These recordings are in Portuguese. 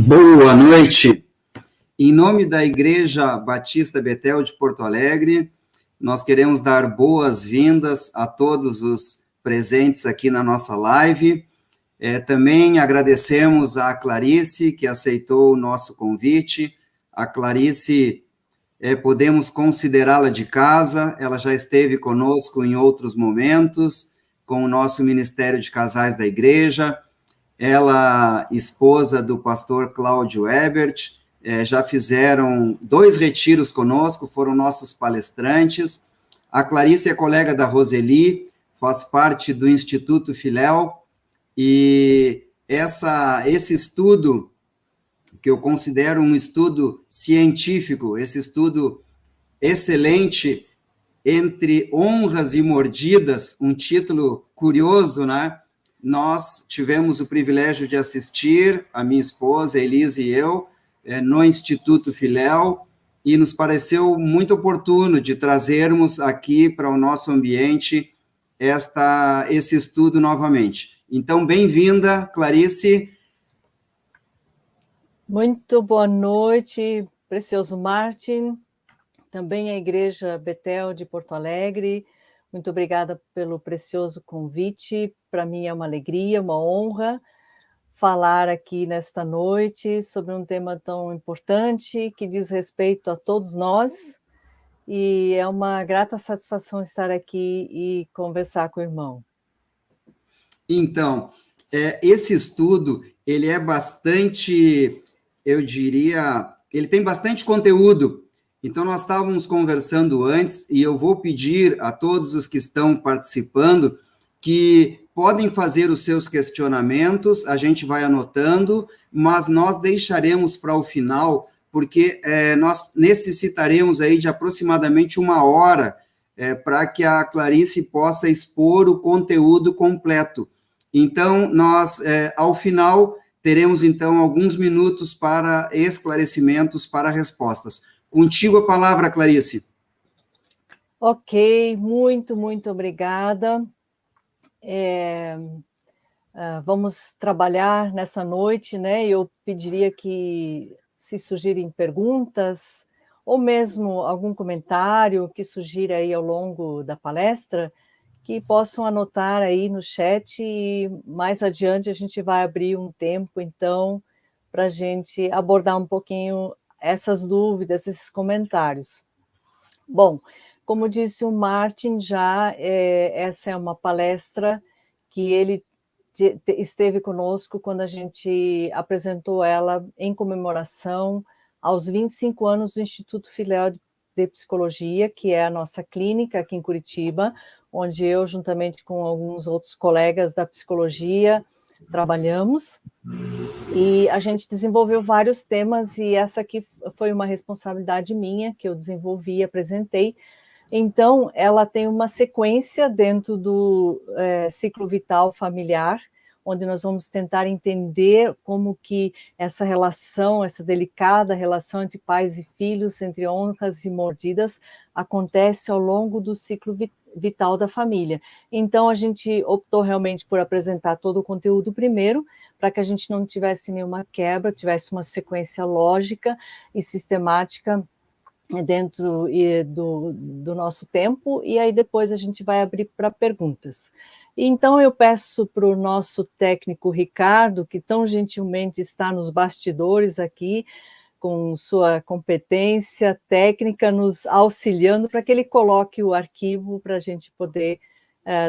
Boa noite. Em nome da Igreja Batista Betel de Porto Alegre, nós queremos dar boas-vindas a todos os presentes aqui na nossa live. Também agradecemos a Clarice, que aceitou o nosso convite. A Clarice, podemos considerá-la de casa, ela já esteve conosco em outros momentos, com o nosso Ministério de Casais da Igreja. Ela, esposa do pastor Cláudio Ebert, já fizeram 2 retiros conosco, foram nossos palestrantes. A Clarice é colega da Roseli, faz parte do Instituto Filéu, e esse estudo, que eu considero um estudo científico, esse estudo excelente, Entre Honras e Mordidas, um título curioso, né? Nós tivemos o privilégio de assistir, a minha esposa, Elise e eu, no Instituto Filéu, e nos pareceu muito oportuno de trazermos aqui para o nosso ambiente esse estudo novamente. Então, bem-vinda, Clarice. Muito boa noite, precioso Martin, também a Igreja Betel de Porto Alegre. Muito obrigada pelo precioso convite. Para mim é uma alegria, uma honra falar aqui nesta noite sobre um tema tão importante que diz respeito a todos nós, e é uma grata satisfação estar aqui e conversar com o irmão. Então, esse estudo, ele é bastante, eu diria, ele tem bastante conteúdo. Então, nós estávamos conversando antes, e eu vou pedir a todos os que estão participando que podem fazer os seus questionamentos, a gente vai anotando, mas nós deixaremos para o final, porque nós necessitaremos aí de aproximadamente 1 hora para que a Clarice possa expor o conteúdo completo. Então, nós, ao final, teremos, então, alguns minutos para esclarecimentos, para respostas. Contigo a palavra, Clarice. Ok, muito obrigada. Vamos trabalhar nessa noite, né? Eu pediria que, se surgirem perguntas, ou mesmo algum comentário que surgira aí ao longo da palestra, que possam anotar aí no chat, e mais adiante a gente vai abrir um tempo, então, para a gente abordar um pouquinho essas dúvidas, esses comentários. Bom, como disse o Martin, essa é uma palestra que ele esteve conosco quando a gente apresentou ela em comemoração aos 25 anos do Instituto Filéu de Psicologia, que é a nossa clínica aqui em Curitiba, onde eu, juntamente com alguns outros colegas da psicologia, trabalhamos, e a gente desenvolveu vários temas, e essa aqui foi uma responsabilidade minha, que eu desenvolvi e apresentei. Então, ela tem uma sequência dentro do ciclo vital familiar, onde nós vamos tentar entender como que essa relação, essa delicada relação entre pais e filhos, entre honras e mordidas, acontece ao longo do ciclo vital da família. Então, a gente optou realmente por apresentar todo o conteúdo primeiro, para que a gente não tivesse nenhuma quebra, tivesse uma sequência lógica e sistemática dentro do nosso tempo, e aí depois a gente vai abrir para perguntas. Então eu peço para o nosso técnico Ricardo, que tão gentilmente está nos bastidores aqui, com sua competência técnica, nos auxiliando, para que ele coloque o arquivo para a gente poder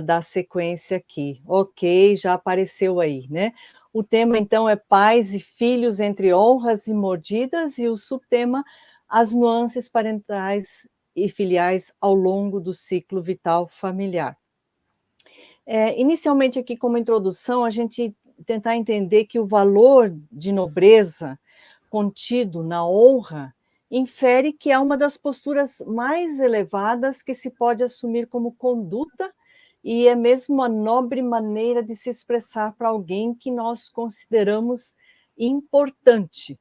dar sequência aqui. Ok, já apareceu aí, né? O tema, então, é pais e filhos entre honras e mordidas, e o subtema, as nuances parentais e filiais ao longo do ciclo vital familiar. Inicialmente, aqui como introdução, a gente tentar entender que o valor de nobreza contido na honra infere que é uma das posturas mais elevadas que se pode assumir como conduta, e é mesmo uma nobre maneira de se expressar para alguém que nós consideramos importante.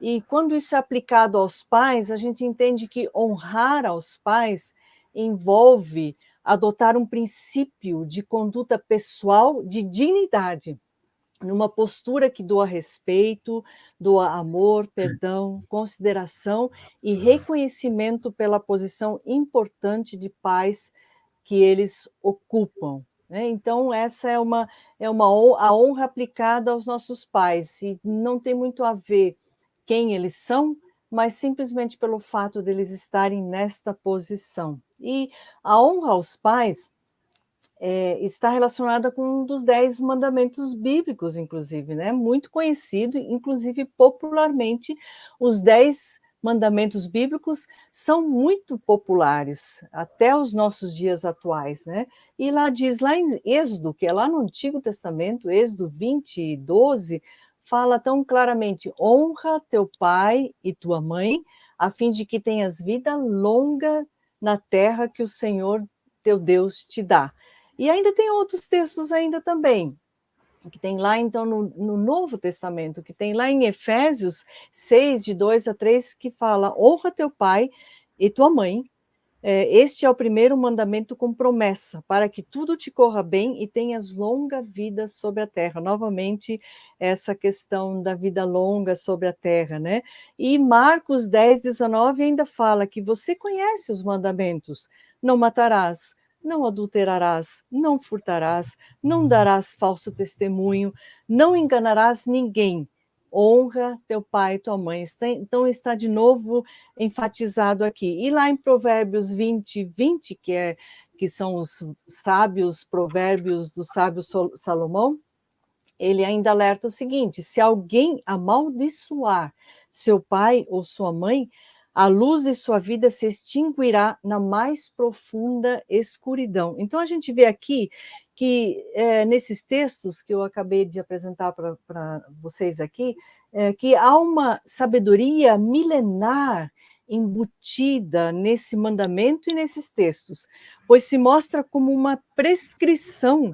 E quando isso é aplicado aos pais, a gente entende que honrar aos pais envolve adotar um princípio de conduta pessoal de dignidade, numa postura que doa respeito, doa amor, perdão, consideração e reconhecimento pela posição importante de pais que eles ocupam, né. Então essa a honra aplicada aos nossos pais, e não tem muito a ver quem eles são, mas simplesmente pelo fato deles estarem nesta posição. E a honra aos pais está relacionada com um dos 10 mandamentos bíblicos, inclusive, né? Muito conhecido, inclusive popularmente, os 10 mandamentos bíblicos são muito populares até os nossos dias atuais, né? E lá diz, lá em Êxodo, que é lá no Antigo Testamento, Êxodo 20:12, fala tão claramente: honra teu pai e tua mãe, a fim de que tenhas vida longa na terra que o Senhor teu Deus te dá. E ainda tem outros textos ainda também, que tem lá então no Novo Testamento, que tem lá em Efésios 6, de 2 a 3, que fala: honra teu pai e tua mãe, este é o primeiro mandamento com promessa, para que tudo te corra bem e tenhas longa vida sobre a terra. Novamente, essa questão da vida longa sobre a terra, né? E Marcos 10:19 ainda fala que você conhece os mandamentos: não matarás, não adulterarás, não furtarás, não darás falso testemunho, não enganarás ninguém. Honra teu pai e tua mãe. Então está de novo enfatizado aqui. E lá em Provérbios 20:20, que são os sábios provérbios do sábio Salomão, ele ainda alerta o seguinte: se alguém amaldiçoar seu pai ou sua mãe, a luz de sua vida se extinguirá na mais profunda escuridão. Então a gente vê aqui que nesses textos que eu acabei de apresentar para vocês aqui, que há uma sabedoria milenar embutida nesse mandamento e nesses textos, pois se mostra como uma prescrição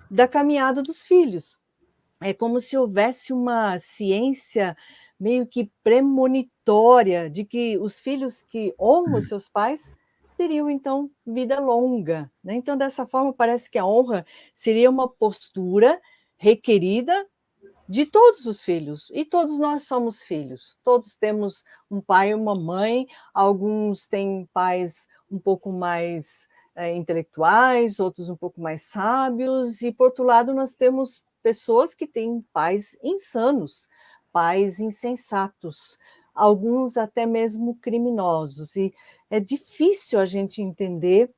da caminhada dos filhos. É como se houvesse uma ciência meio que premonitória de que os filhos que honram os seus pais teriam, então, vida longa, né. Então, dessa forma, parece que a honra seria uma postura requerida de todos os filhos, e todos nós somos filhos, todos temos um pai e uma mãe, alguns têm pais um pouco mais, intelectuais, outros um pouco mais sábios, e por outro lado nós temos pessoas que têm pais insanos, pais insensatos, alguns até mesmo criminosos, e é difícil a gente entender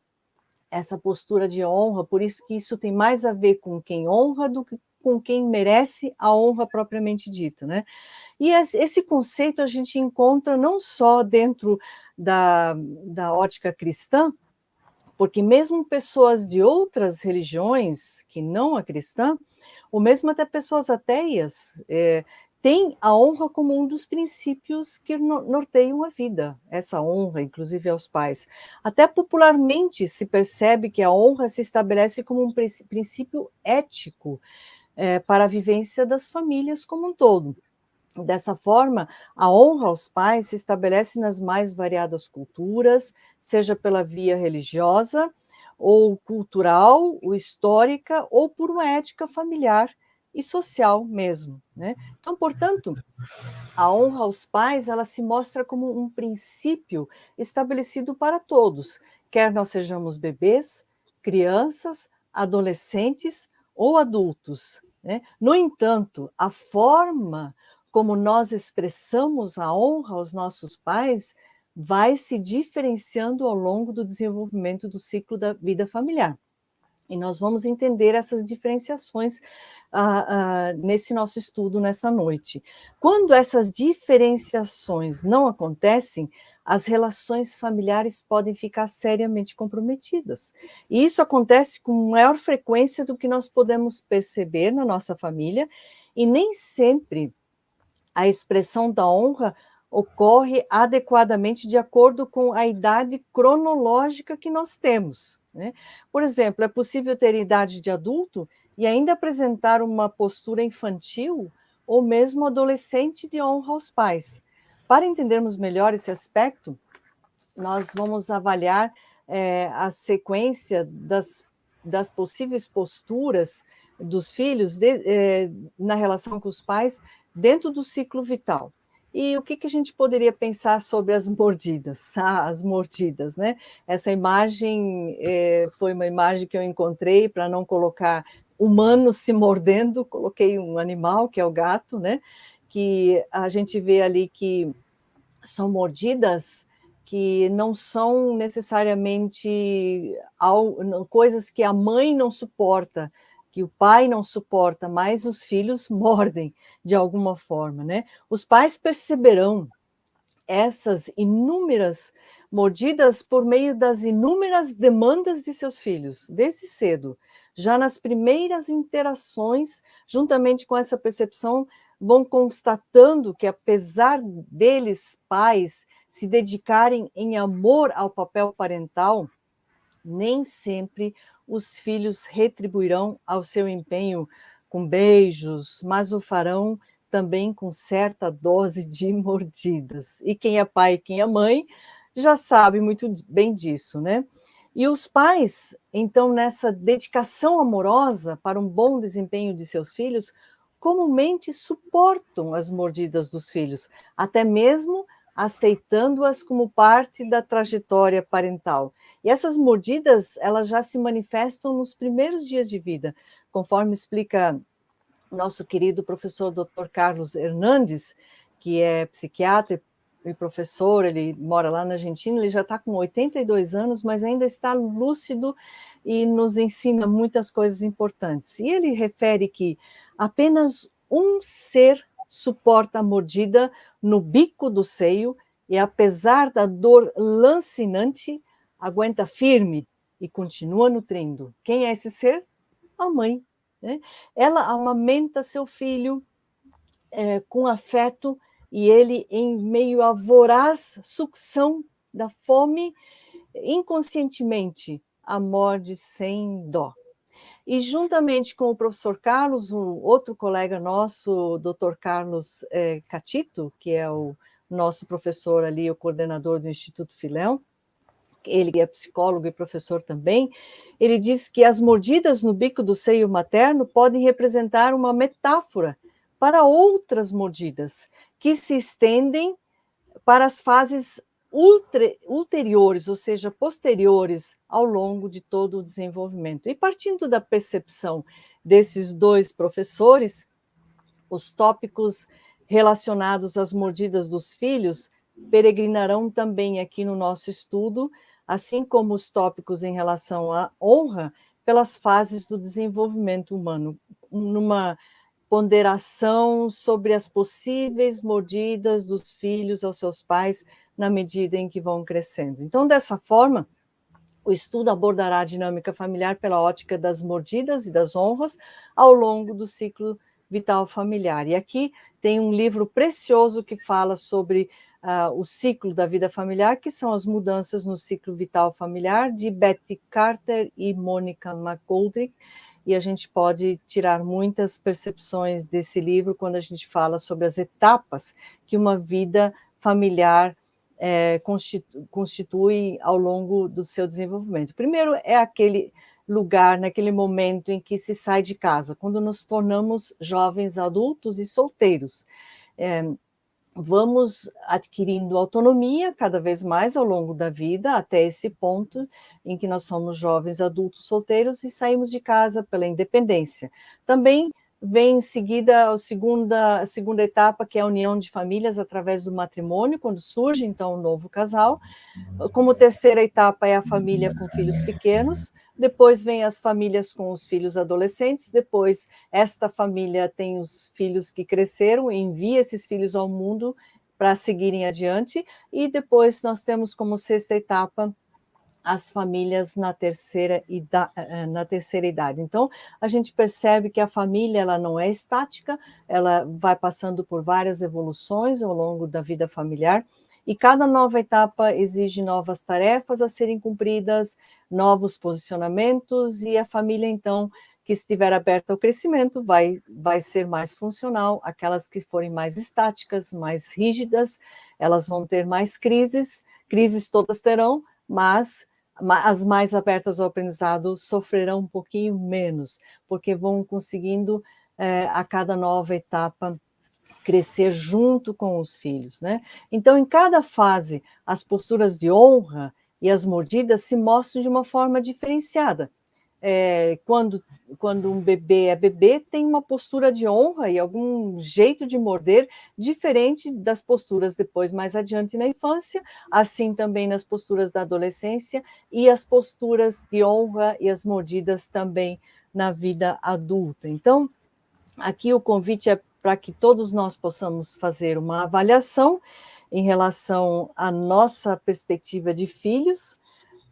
essa postura de honra, por isso que isso tem mais a ver com quem honra do que com quem merece a honra propriamente dita, né. E esse conceito a gente encontra não só dentro da ótica cristã, porque mesmo pessoas de outras religiões que não a cristã, ou mesmo até pessoas ateias, têm a honra como um dos princípios que norteiam a vida, essa honra, inclusive aos pais. Até popularmente se percebe que a honra se estabelece como um princípio ético, para a vivência das famílias como um todo. Dessa forma, a honra aos pais se estabelece nas mais variadas culturas, seja pela via religiosa, ou cultural, ou histórica, ou por uma ética familiar e social mesmo, né. Então, portanto, a honra aos pais, ela se mostra como um princípio estabelecido para todos, quer nós sejamos bebês, crianças, adolescentes ou adultos, né. No entanto, a forma como nós expressamos a honra aos nossos pais vai se diferenciando ao longo do desenvolvimento do ciclo da vida familiar. E nós vamos entender essas diferenciações nesse nosso estudo nessa noite. Quando essas diferenciações não acontecem, as relações familiares podem ficar seriamente comprometidas. E isso acontece com maior frequência do que nós podemos perceber na nossa família, e nem sempre a expressão da honra ocorre adequadamente de acordo com a idade cronológica que nós temos, né. Por exemplo, é possível ter idade de adulto e ainda apresentar uma postura infantil ou mesmo adolescente de honra aos pais. Para entendermos melhor esse aspecto, nós vamos avaliar a sequência das possíveis posturas dos filhos na relação com os pais dentro do ciclo vital. E o que a gente poderia pensar sobre as mordidas? As mordidas, né? Essa imagem foi uma imagem que eu encontrei para não colocar humanos se mordendo, coloquei um animal, que é o gato, né? Que a gente vê ali que são mordidas que não são necessariamente coisas que a mãe não suporta, que o pai não suporta, mas os filhos mordem de alguma forma, né? Os pais perceberão essas inúmeras mordidas por meio das inúmeras demandas de seus filhos, desde cedo, já nas primeiras interações, juntamente com essa percepção, vão constatando que, apesar deles, pais, se dedicarem em amor ao papel parental, nem sempre os filhos retribuirão ao seu empenho com beijos, mas o farão também com certa dose de mordidas. E quem é pai e quem é mãe já sabe muito bem disso, né? E os pais, então, nessa dedicação amorosa para um bom desempenho de seus filhos, comumente suportam as mordidas dos filhos, até mesmo aceitando-as como parte da trajetória parental. E essas mordidas, elas já se manifestam nos primeiros dias de vida, conforme explica nosso querido professor Dr. Carlos Hernandes, que é psiquiatra e professor, ele mora lá na Argentina, ele já está com 82 anos, mas ainda está lúcido e nos ensina muitas coisas importantes. E ele refere que apenas um ser suporta a mordida no bico do seio e, apesar da dor lancinante, aguenta firme e continua nutrindo. Quem é esse ser? A mãe, né? Ela amamenta seu filho com afeto e ele, em meio à voraz sucção da fome, inconscientemente a morde sem dó. E juntamente com o professor Carlos, um outro colega nosso, o Dr. Carlos Catito, que é o nosso professor ali, o coordenador do Instituto Filhão, ele é psicólogo e professor também, ele diz que as mordidas no bico do seio materno podem representar uma metáfora para outras mordidas, que se estendem para as fases ulteriores, ou seja, posteriores ao longo de todo o desenvolvimento. E partindo da percepção desses dois professores, os tópicos relacionados às mordidas dos filhos peregrinarão também aqui no nosso estudo, assim como os tópicos em relação à honra, pelas fases do desenvolvimento humano, numa ponderação sobre as possíveis mordidas dos filhos aos seus pais na medida em que vão crescendo. Então, dessa forma, o estudo abordará a dinâmica familiar pela ótica das mordidas e das honras ao longo do ciclo vital familiar. E aqui tem um livro precioso que fala sobre o ciclo da vida familiar, que são as mudanças no ciclo vital familiar, de Betty Carter e Monica McGoldrick, e a gente pode tirar muitas percepções desse livro quando a gente fala sobre as etapas que uma vida familiar constitui ao longo do seu desenvolvimento. Primeiro é aquele lugar, naquele momento em que se sai de casa, quando nos tornamos jovens adultos e solteiros. Vamos adquirindo autonomia cada vez mais ao longo da vida, até esse ponto em que nós somos jovens adultos solteiros e saímos de casa pela independência. Também vem em seguida a segunda etapa, que é a união de famílias através do matrimônio, quando surge então um novo casal. Como terceira etapa é a família com filhos pequenos, depois vem as famílias com os filhos adolescentes, depois esta família tem os filhos que cresceram e envia esses filhos ao mundo para seguirem adiante, e depois nós temos como sexta etapa as famílias na terceira idade. Então, a gente percebe que a família ela não é estática, ela vai passando por várias evoluções ao longo da vida familiar, e cada nova etapa exige novas tarefas a serem cumpridas, novos posicionamentos, e a família, então, que estiver aberta ao crescimento, vai ser mais funcional. Aquelas que forem mais estáticas, mais rígidas, elas vão ter mais crises todas terão, mas as mais abertas ao aprendizado sofrerão um pouquinho menos, porque vão conseguindo, a cada nova etapa, crescer junto com os filhos, né? Então, em cada fase, as posturas de honra e as mordidas se mostram de uma forma diferenciada. Quando um bebê é bebê, tem uma postura de honra e algum jeito de morder diferente das posturas depois, mais adiante na infância, assim também nas posturas da adolescência e as posturas de honra e as mordidas também na vida adulta. Então, aqui o convite é para que todos nós possamos fazer uma avaliação em relação à nossa perspectiva de filhos,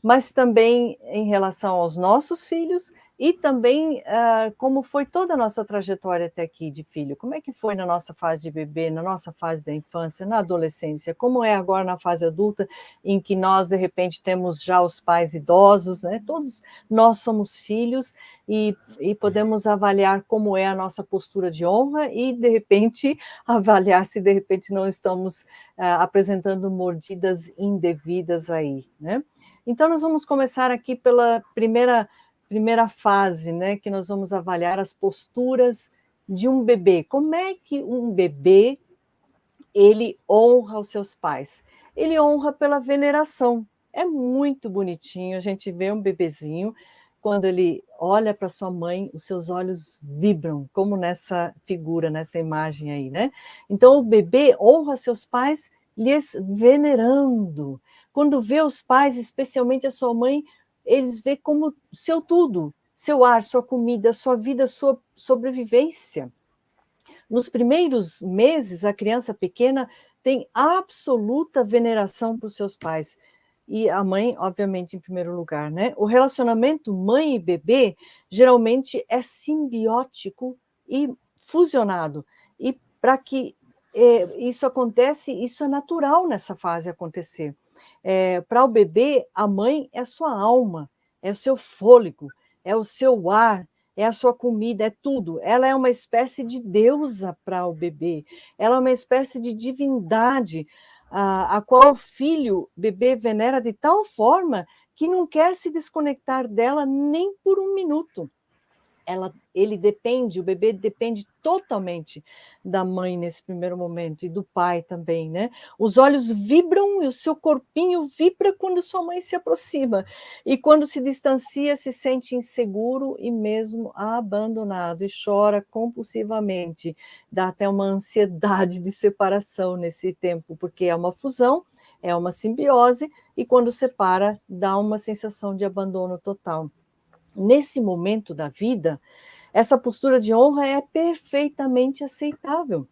mas também em relação aos nossos filhos e também como foi toda a nossa trajetória até aqui de filho. Como é que foi na nossa fase de bebê, na nossa fase da infância, na adolescência? Como é agora na fase adulta, em que nós, de repente, temos já os pais idosos, né? Todos nós somos filhos e podemos avaliar como é a nossa postura de honra e, de repente, avaliar se, de repente, não estamos apresentando mordidas indevidas aí, né? Então, nós vamos começar aqui pela primeira fase, né, que nós vamos avaliar as posturas de um bebê. Como é que um bebê, ele honra os seus pais? Ele honra pela veneração. É muito bonitinho, a gente vê um bebezinho, quando ele olha para sua mãe, os seus olhos vibram, como nessa figura, nessa imagem aí, né? Então, o bebê honra seus pais lhes venerando. Quando vê os pais, especialmente a sua mãe, eles vê como seu tudo, seu ar, sua comida, sua vida, sua sobrevivência. Nos primeiros meses, a criança pequena tem absoluta veneração por seus pais. E a mãe, obviamente, em primeiro lugar, né? O relacionamento mãe e bebê geralmente é simbiótico e fusionado. E para que isso acontece, isso é natural nessa fase acontecer. Para o bebê, a mãe é a sua alma, é o seu fôlego, é o seu ar, é a sua comida, é tudo. Ela é uma espécie de deusa para o bebê, ela é uma espécie de divindade, a qual o filho, bebê, venera de tal forma que não quer se desconectar dela nem por um minuto. O bebê depende totalmente da mãe nesse primeiro momento e do pai também, né? Os olhos vibram e o seu corpinho vibra quando sua mãe se aproxima. E quando se distancia, se sente inseguro e mesmo abandonado e chora compulsivamente. Dá até uma ansiedade de separação nesse tempo, porque é uma fusão, é uma simbiose e quando separa, dá uma sensação de abandono total. Nesse momento da vida, essa postura de honra é perfeitamente aceitável.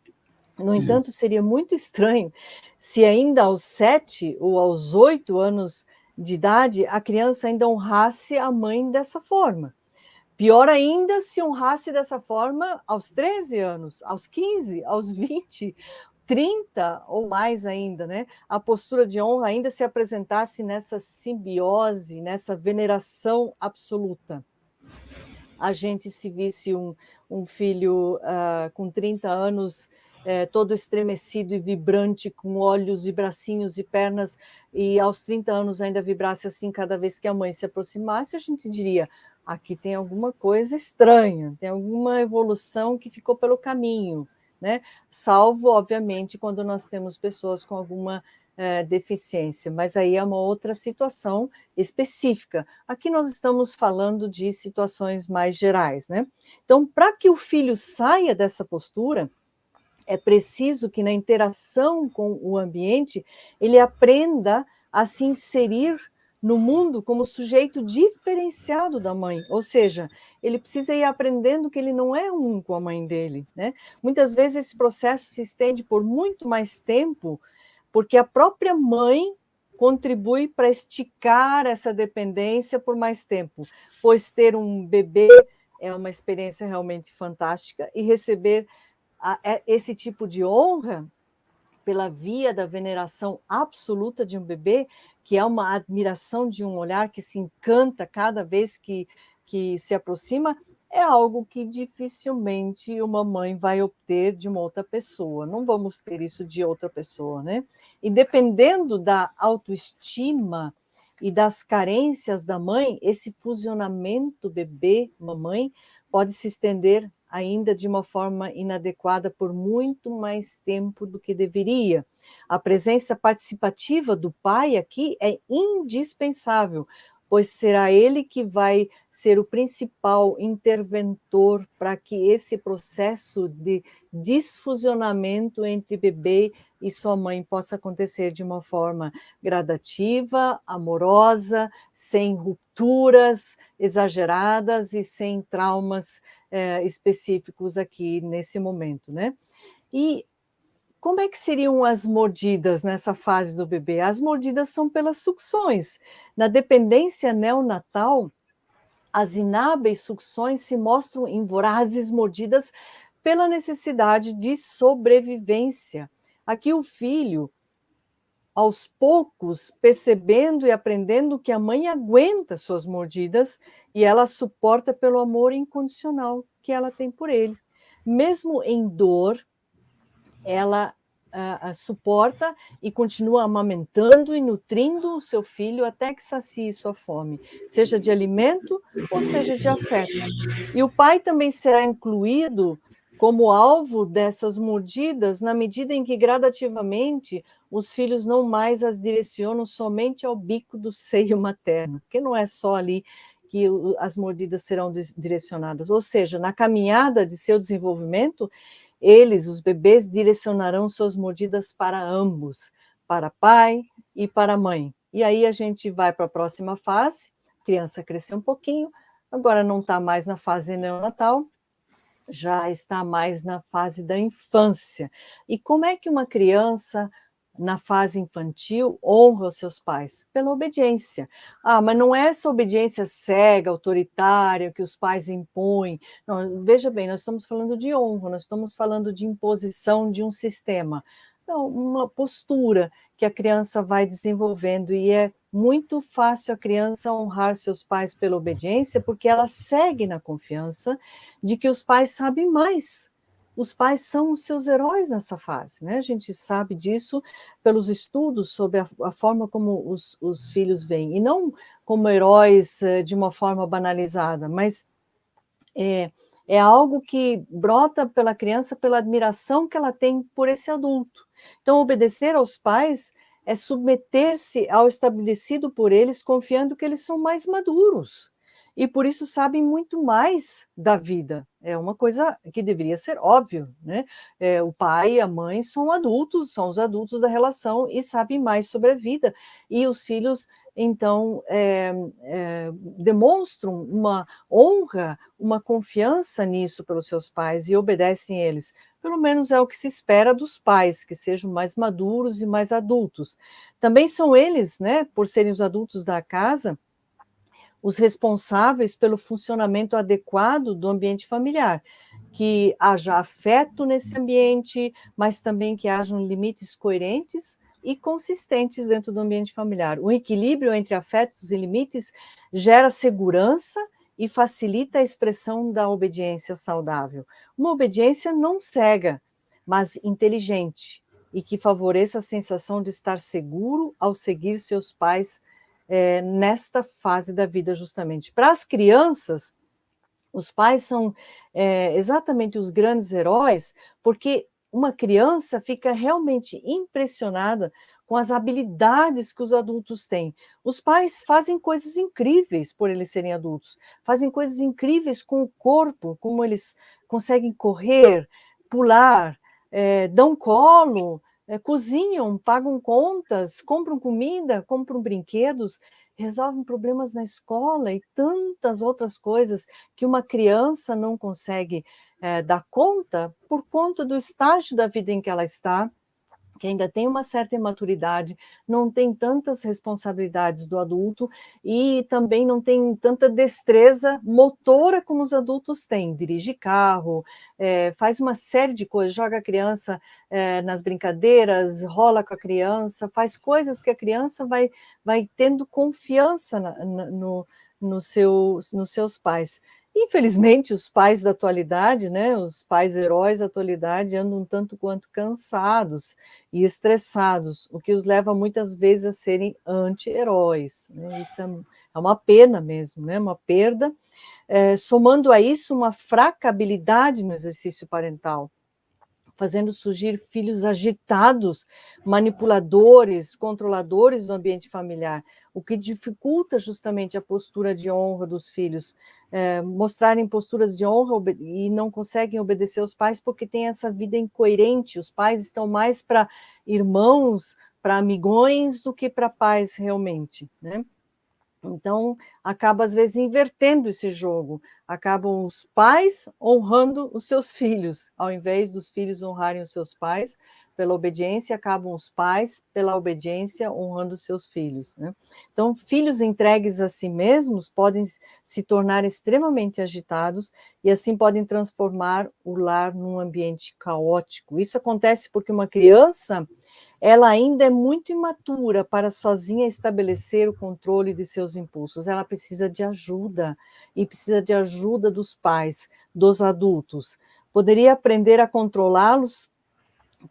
No entanto, seria muito estranho se ainda aos 7 ou aos 8 anos de idade a criança ainda honrasse a mãe dessa forma. Pior ainda se honrasse dessa forma aos 13 anos, aos 15, aos 20, 30 ou mais ainda, né? A postura de honra ainda se apresentasse nessa simbiose, nessa veneração absoluta. A gente se visse um filho com 30 anos, todo estremecido e vibrante, com olhos e bracinhos e pernas, e aos 30 anos ainda vibrasse assim cada vez que a mãe se aproximasse, a gente diria, aqui tem alguma coisa estranha, tem alguma evolução que ficou pelo caminho, né? Salvo, obviamente, quando nós temos pessoas com alguma deficiência, mas aí é uma outra situação específica. Aqui nós estamos falando de situações mais gerais, né? Então, para que o filho saia dessa postura, é preciso que na interação com o ambiente ele aprenda a se inserir no mundo como sujeito diferenciado da mãe, ou seja, ele precisa ir aprendendo que ele não é um com a mãe dele, né? Muitas vezes esse processo se estende por muito mais tempo, porque a própria mãe contribui para esticar essa dependência por mais tempo, pois ter um bebê é uma experiência realmente fantástica e receber esse tipo de honra pela via da veneração absoluta de um bebê, que é uma admiração de um olhar que se encanta cada vez que se aproxima, é algo que dificilmente uma mãe vai obter de uma outra pessoa. Não vamos ter isso de outra pessoa, né? E dependendo da autoestima e das carências da mãe, esse fusionamento bebê-mamãe pode se estender ainda de uma forma inadequada por muito mais tempo do que deveria. A presença participativa do pai aqui é indispensável, pois será ele que vai ser o principal interventor para que esse processo de desfusionamento entre bebê e sua mãe possa acontecer de uma forma gradativa, amorosa, sem rupturas exageradas e sem traumas específicos aqui nesse momento, né? E como é que seriam as mordidas nessa fase do bebê? As mordidas são pelas sucções. Na dependência neonatal, as inábeis sucções se mostram em vorazes mordidas pela necessidade de sobrevivência. Aqui o filho, aos poucos, percebendo e aprendendo que a mãe aguenta suas mordidas e ela suporta pelo amor incondicional que ela tem por ele. Mesmo em dor, ela suporta e continua amamentando e nutrindo o seu filho até que sacie sua fome, seja de alimento ou seja de afeto. E o pai também será incluído como alvo dessas mordidas na medida em que gradativamente os filhos não mais as direcionam somente ao bico do seio materno, porque não é só ali que as mordidas serão direcionadas, ou seja, na caminhada de seu desenvolvimento, eles, os bebês, direcionarão suas mordidas para ambos, para pai e para mãe. E aí a gente vai para a próxima fase, a criança cresceu um pouquinho, agora não está mais na fase neonatal, já está mais na fase da infância. E como é que uma criança, na fase infantil, honra os seus pais? Pela obediência. Ah, mas não é essa obediência cega, autoritária, que os pais impõem. Não, veja bem, nós estamos falando de honra, nós estamos falando de imposição de um sistema. Não, uma postura que a criança vai desenvolvendo, e é muito fácil a criança honrar seus pais pela obediência, porque ela segue na confiança de que os pais sabem mais. Os pais são os seus heróis nessa fase, né? A gente sabe disso pelos estudos sobre a forma como os filhos veem, e não como heróis de uma forma banalizada, mas é algo que brota pela criança, pela admiração que ela tem por esse adulto. Então, obedecer aos pais é submeter-se ao estabelecido por eles, confiando que eles são mais maduros e por isso sabem muito mais da vida. É uma coisa que deveria ser óbvio, né? O pai e a mãe são adultos, são os adultos da relação e sabem mais sobre a vida. E os filhos, então, demonstram uma honra, uma confiança nisso pelos seus pais e obedecem eles. Pelo menos é o que se espera dos pais, que sejam mais maduros e mais adultos. Também são eles, né, por serem os adultos da casa, os responsáveis pelo funcionamento adequado do ambiente familiar, que haja afeto nesse ambiente, mas também que hajam limites coerentes e consistentes dentro do ambiente familiar. O equilíbrio entre afetos e limites gera segurança e facilita a expressão da obediência saudável. Uma obediência não cega, mas inteligente, e que favoreça a sensação de estar seguro ao seguir seus pais nesta fase da vida, justamente. Para as crianças, os pais são exatamente os grandes heróis, porque uma criança fica realmente impressionada com as habilidades que os adultos têm. Os pais fazem coisas incríveis por eles serem adultos, fazem coisas incríveis com o corpo, como eles conseguem correr, pular, dão colo, cozinham, pagam contas, compram comida, compram brinquedos, resolvem problemas na escola e tantas outras coisas que uma criança não consegue dar conta por conta do estágio da vida em que ela está, que ainda tem uma certa imaturidade, não tem tantas responsabilidades do adulto e também não tem tanta destreza motora como os adultos têm. Dirige carro, faz uma série de coisas, joga a criança nas brincadeiras, rola com a criança, faz coisas que a criança vai tendo confiança nos seus pais. Infelizmente, os pais da atualidade, né, os pais heróis da atualidade andam um tanto quanto cansados e estressados, o que os leva muitas vezes a serem anti-heróis, né? Isso é uma pena mesmo, né, uma perda, somando a isso uma fraca habilidade no exercício parental, fazendo surgir filhos agitados, manipuladores, controladores do ambiente familiar, o que dificulta justamente a postura de honra dos filhos, mostrarem posturas de honra e não conseguem obedecer aos pais porque tem essa vida incoerente, os pais estão mais para irmãos, para amigões, do que para pais realmente, né? Então, acaba às vezes invertendo esse jogo, acabam os pais honrando os seus filhos, ao invés dos filhos honrarem os seus pais pela obediência, acabam os pais, pela obediência, honrando os seus filhos, né? Então, filhos entregues a si mesmos podem se tornar extremamente agitados e assim podem transformar o lar num ambiente caótico. Isso acontece porque uma criança, ela ainda é muito imatura para sozinha estabelecer o controle de seus impulsos. Ela precisa de ajuda, e precisa de ajuda dos pais, dos adultos. Poderia aprender a controlá-los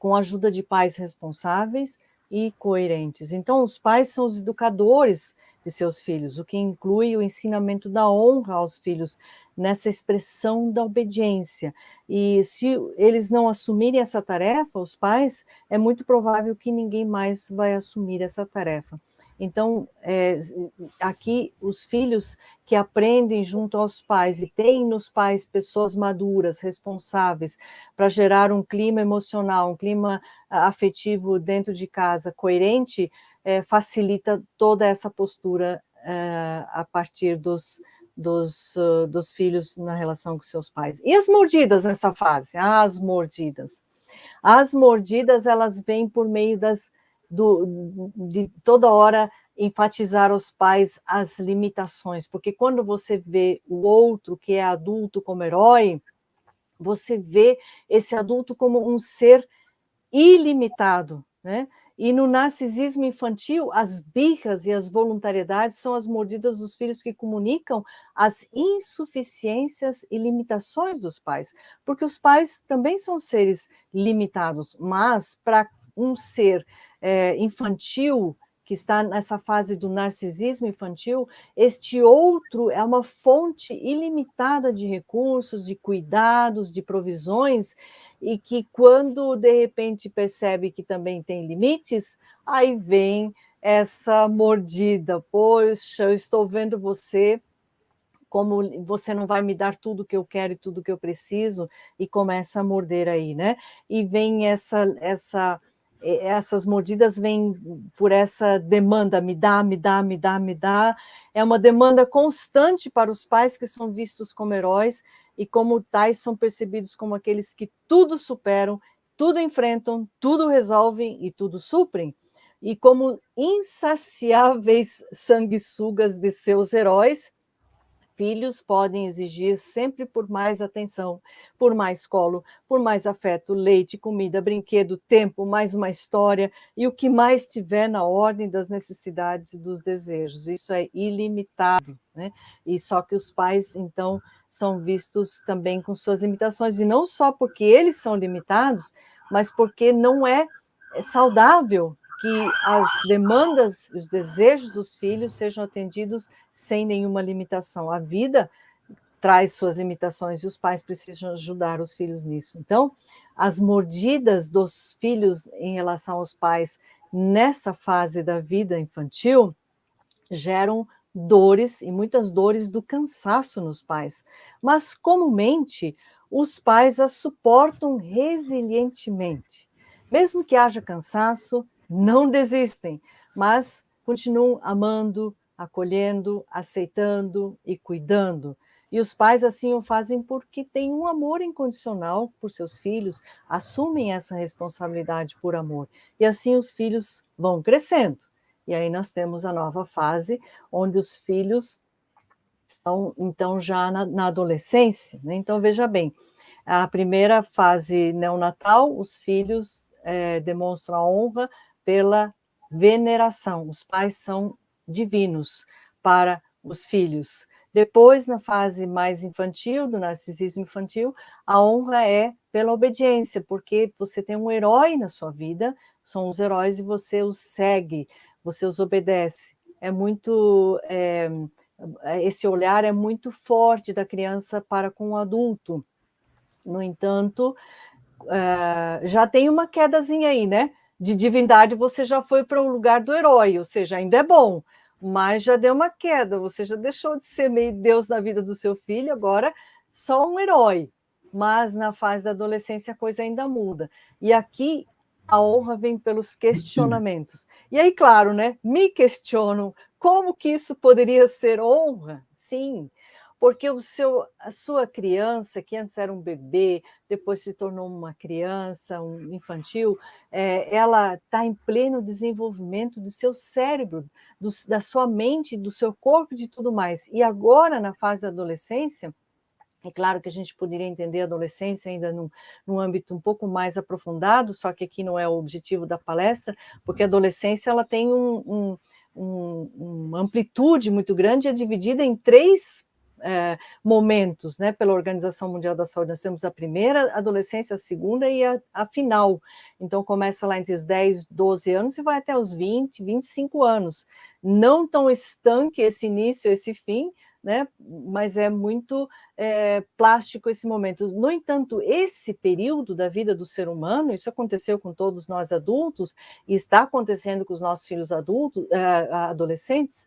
com a ajuda de pais responsáveis e coerentes. Então, os pais são os educadores de seus filhos, o que inclui o ensinamento da honra aos filhos, nessa expressão da obediência. E se eles não assumirem essa tarefa, os pais, é muito provável que ninguém mais vai assumir essa tarefa. Então, aqui, os filhos que aprendem junto aos pais e têm nos pais pessoas maduras, responsáveis, para gerar um clima emocional, um clima afetivo dentro de casa coerente, facilita toda essa postura a partir dos filhos na relação com seus pais. E as mordidas nessa fase? As mordidas. As mordidas, elas vêm por meio de toda hora enfatizar aos pais as limitações, porque quando você vê o outro, que é adulto, como herói, você vê esse adulto como um ser ilimitado, né? E no narcisismo infantil, as birras e as voluntariedades são as mordidas dos filhos que comunicam as insuficiências e limitações dos pais, porque os pais também são seres limitados, mas para um ser infantil, que está nessa fase do narcisismo infantil, este outro é uma fonte ilimitada de recursos, de cuidados, de provisões, e que quando de repente percebe que também tem limites, aí vem essa mordida: poxa, eu estou vendo você como você não vai me dar tudo que eu quero e tudo que eu preciso, e começa a morder aí, né? E vem essas mordidas vêm por essa demanda: me dá, me dá, me dá, me dá. É uma demanda constante para os pais, que são vistos como heróis, e como tais são percebidos como aqueles que tudo superam, tudo enfrentam, tudo resolvem e tudo suprem. E como insaciáveis sanguessugas de seus heróis, filhos podem exigir sempre por mais atenção, por mais colo, por mais afeto, leite, comida, brinquedo, tempo, mais uma história e o que mais tiver na ordem das necessidades e dos desejos. Isso é ilimitado, né? E só que os pais, então, são vistos também com suas limitações, e não só porque eles são limitados, mas porque não é saudável que as demandas, os desejos dos filhos sejam atendidos sem nenhuma limitação. A vida traz suas limitações e os pais precisam ajudar os filhos nisso. Então, as mordidas dos filhos em relação aos pais nessa fase da vida infantil geram dores, e muitas dores do cansaço nos pais. Mas, comumente, os pais as suportam resilientemente. Mesmo que haja cansaço, não desistem, mas continuam amando, acolhendo, aceitando e cuidando. E os pais assim o fazem porque têm um amor incondicional por seus filhos, assumem essa responsabilidade por amor. E assim os filhos vão crescendo. E aí nós temos a nova fase, onde os filhos estão, então, já na adolescência, né? Então, veja bem, a primeira fase neonatal, os filhos demonstram a honra pela veneração. Os pais são divinos para os filhos. Depois, na fase mais infantil, do narcisismo infantil, a honra é pela obediência, porque você tem um herói na sua vida, são os heróis e você os segue, você os obedece. É muito... esse olhar é muito forte da criança para com o adulto. No entanto, já tem uma quedazinha aí, né? De divindade você já foi para o lugar do herói, ou seja, ainda é bom, mas já deu uma queda, você já deixou de ser meio Deus na vida do seu filho, agora só um herói. Mas na fase da adolescência a coisa ainda muda. E aqui a honra vem pelos questionamentos. E aí, claro, né? Me questionam como que isso poderia ser honra? Sim, porque a sua criança, que antes era um bebê, depois se tornou uma criança, um infantil, ela está em pleno desenvolvimento do seu cérebro, da sua mente, do seu corpo e de tudo mais. E agora, na fase da adolescência, é claro que a gente poderia entender a adolescência ainda num âmbito um pouco mais aprofundado, só que aqui não é o objetivo da palestra, porque a adolescência ela tem uma amplitude muito grande, é dividida em três momentos, né, pela Organização Mundial da Saúde. Nós temos a primeira adolescência, a segunda e a final. Então, começa lá entre os 10, 12 anos e vai até os 20, 25 anos. Não tão estanque esse início, esse fim, né, mas é muito plástico esse momento. No entanto, esse período da vida do ser humano, isso aconteceu com todos nós adultos, e está acontecendo com os nossos filhos adultos, adolescentes,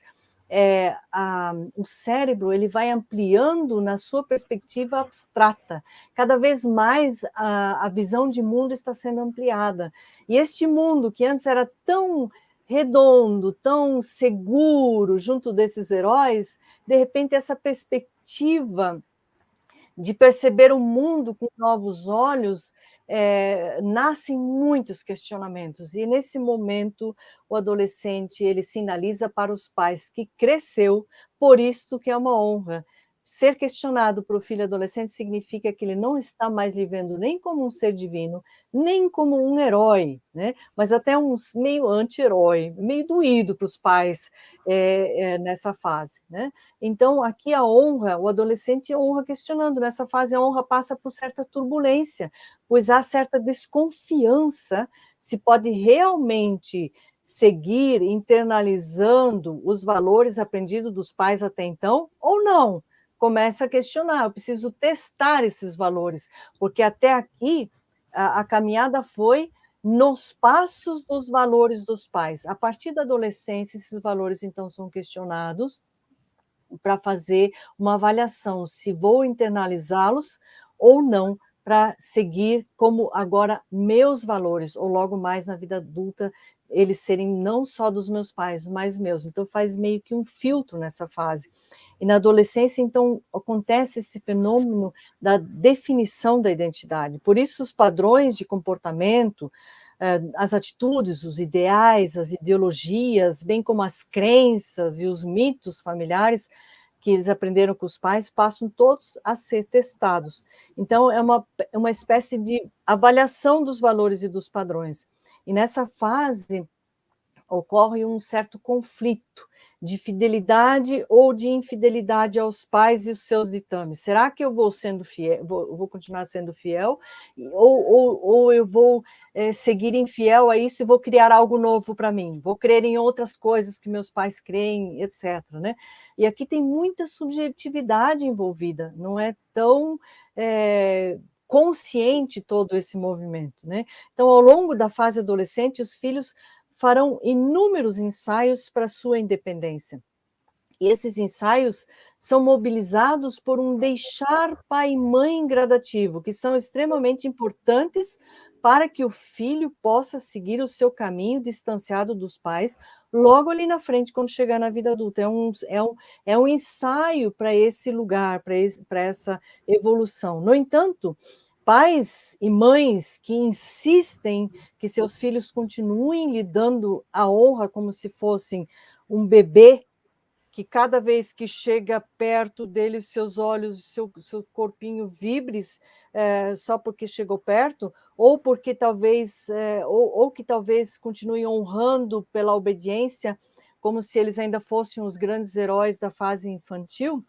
o cérebro ele vai ampliando na sua perspectiva abstrata. Cada vez mais a visão de mundo está sendo ampliada. E este mundo, que antes era tão redondo, tão seguro, junto desses heróis, de repente essa perspectiva de perceber o mundo com novos olhos, nascem muitos questionamentos. E nesse momento, o adolescente ele sinaliza para os pais que cresceu, por isso que é uma honra. Ser questionado para o filho adolescente significa que ele não está mais vivendo nem como um ser divino, nem como um herói, né? Mas até um meio anti-herói, meio doído para os pais nessa fase, né? Então, aqui a honra, o adolescente honra questionando. Nessa fase, a honra passa por certa turbulência, pois há certa desconfiança se pode realmente seguir internalizando os valores aprendidos dos pais até então ou não. Começa a questionar, eu preciso testar esses valores, porque até aqui a caminhada foi nos passos dos valores dos pais. A partir da adolescência, esses valores então são questionados para fazer uma avaliação se vou internalizá-los ou não, para seguir como agora meus valores, ou logo mais na vida adulta, eles serem não só dos meus pais, mas meus. Então faz meio que um filtro nessa fase. E na adolescência, então, acontece esse fenômeno da definição da identidade. Por isso, os padrões de comportamento, as atitudes, os ideais, as ideologias, bem como as crenças e os mitos familiares que eles aprenderam com os pais, passam todos a ser testados. Então, é uma espécie de avaliação dos valores e dos padrões. E nessa fase, ocorre um certo conflito de fidelidade ou de infidelidade aos pais e os seus ditames. Será que eu vou sendo fiel, vou continuar sendo fiel, ou eu vou seguir infiel a isso e vou criar algo novo para mim? Vou crer em outras coisas que meus pais creem, etc. Né? E aqui tem muita subjetividade envolvida, não é tão consciente todo esse movimento. Né? Então, ao longo da fase adolescente, os filhos farão inúmeros ensaios para sua independência. E esses ensaios são mobilizados por um deixar pai e mãe gradativo, que são extremamente importantes para que o filho possa seguir o seu caminho distanciado dos pais, logo ali na frente, quando chegar na vida adulta. É um ensaio para esse lugar, para essa evolução. No entanto, pais e mães que insistem que seus filhos continuem lhe dando a honra como se fossem um bebê, que cada vez que chega perto dele, seus olhos, seu corpinho vibre só porque chegou perto, ou porque talvez, ou que talvez continuem honrando pela obediência, como se eles ainda fossem os grandes heróis da fase infantil,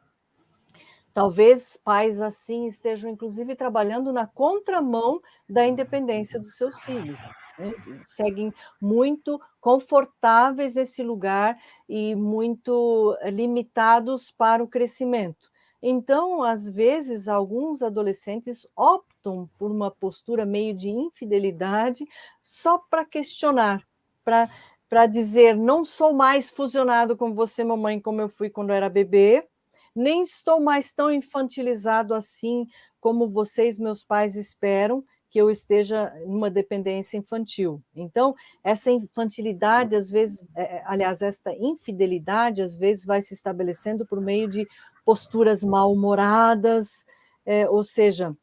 Talvez pais assim estejam, inclusive, trabalhando na contramão da independência dos seus filhos, né? Seguem muito confortáveis nesse lugar e muito limitados para o crescimento. Então, às vezes, alguns adolescentes optam por uma postura meio de infidelidade só para questionar, para dizer, não sou mais fusionado com você, mamãe, como eu fui quando eu era bebê, nem estou mais tão infantilizado assim como vocês, meus pais, esperam que eu esteja numa dependência infantil. Então, essa infantilidade, às vezes, aliás, esta infidelidade, às vezes, vai se estabelecendo por meio de posturas mal-humoradas, ou seja,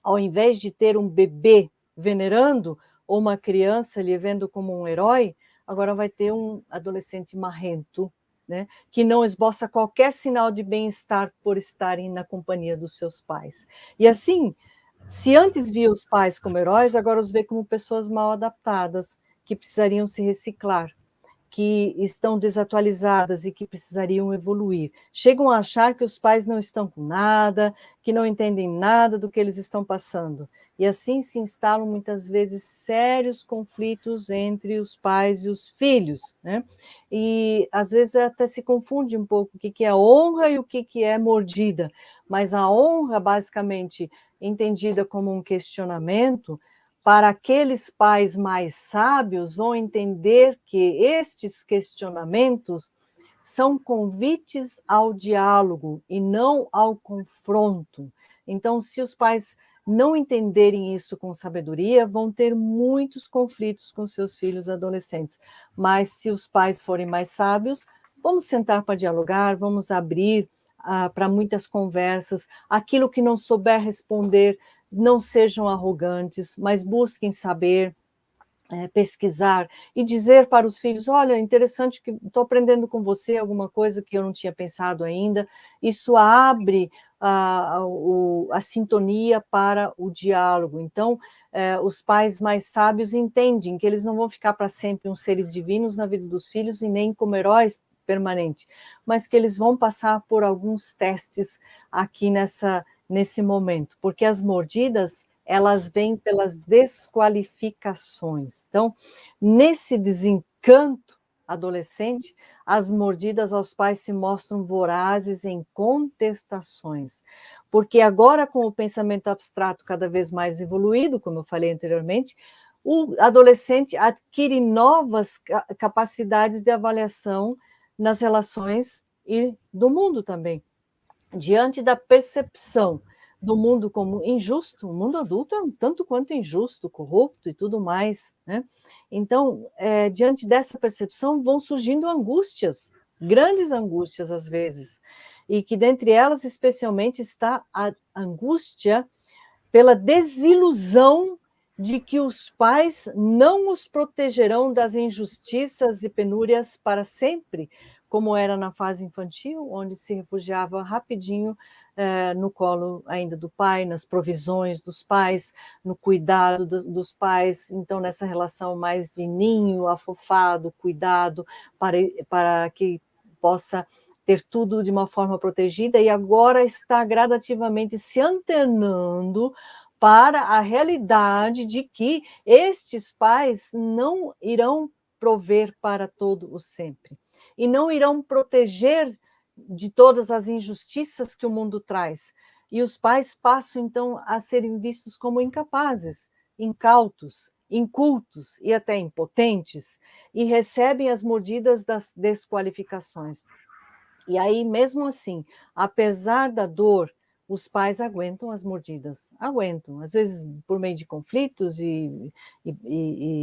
ao invés de ter um bebê venerando, ou uma criança lhe vendo como um herói, agora vai ter um adolescente marrento, né, que não esboça qualquer sinal de bem-estar por estarem na companhia dos seus pais. E assim, se antes via os pais como heróis, agora os vê como pessoas mal adaptadas, que precisariam se reciclar, que estão desatualizadas e que precisariam evoluir. Chegam a achar que os pais não estão com nada, que não entendem nada do que eles estão passando. E assim se instalam muitas vezes sérios conflitos entre os pais e os filhos, né? E às vezes até se confunde um pouco o que é honra e o que é mordida. Mas a honra, basicamente entendida como um questionamento, para aqueles pais mais sábios, vão entender que estes questionamentos são convites ao diálogo e não ao confronto. Então, se os pais não entenderem isso com sabedoria, vão ter muitos conflitos com seus filhos adolescentes. Mas se os pais forem mais sábios, vamos sentar para dialogar, vamos abrir para muitas conversas. Aquilo que não souber responder, não sejam arrogantes, mas busquem saber, pesquisar e dizer para os filhos, olha, interessante que estou aprendendo com você alguma coisa que eu não tinha pensado ainda. Isso abre a sintonia para o diálogo. Então, os pais mais sábios entendem que eles não vão ficar para sempre uns seres divinos na vida dos filhos e nem como heróis permanentes, mas que eles vão passar por alguns testes aqui nesse momento, porque as mordidas, elas vêm pelas desqualificações. Então, nesse desencanto adolescente, as mordidas aos pais se mostram vorazes em contestações, porque agora, com o pensamento abstrato cada vez mais evoluído, como eu falei anteriormente, o adolescente adquire novas capacidades de avaliação nas relações e do mundo também. Diante da percepção do mundo como injusto, o mundo adulto é um tanto quanto injusto, corrupto e tudo mais, né? Então, diante dessa percepção vão surgindo angústias, grandes angústias às vezes, e que dentre elas especialmente está a angústia pela desilusão de que os pais não os protegerão das injustiças e penúrias para sempre, como era na fase infantil, onde se refugiava rapidinho no colo ainda do pai, nas provisões dos pais, no cuidado dos pais, então nessa relação mais de ninho, afofado, cuidado, para que possa ter tudo de uma forma protegida, e agora está gradativamente se antenando para a realidade de que estes pais não irão prover para todo o sempre, e não irão proteger de todas as injustiças que o mundo traz. E os pais passam, então, a serem vistos como incapazes, incautos, incultos e até impotentes, e recebem as mordidas das desqualificações. E aí, mesmo assim, apesar da dor, os pais aguentam as mordidas, aguentam, às vezes por meio de conflitos e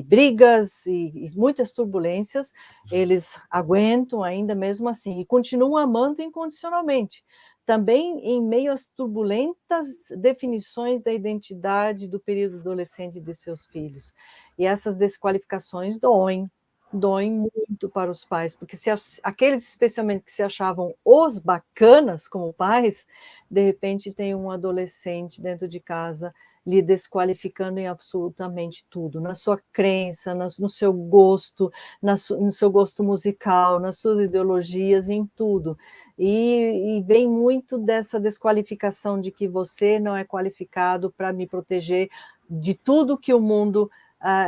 brigas e muitas turbulências, eles aguentam ainda mesmo assim e continuam amando incondicionalmente, também em meio às turbulentas definições da identidade do período adolescente de seus filhos. E essas desqualificações doem muito para os pais, porque aqueles especialmente que se achavam os bacanas como pais, de repente tem um adolescente dentro de casa lhe desqualificando em absolutamente tudo, na sua crença, no seu gosto, no seu gosto musical, nas suas ideologias, em tudo. E vem muito dessa desqualificação de que você não é qualificado para me proteger de tudo que o mundo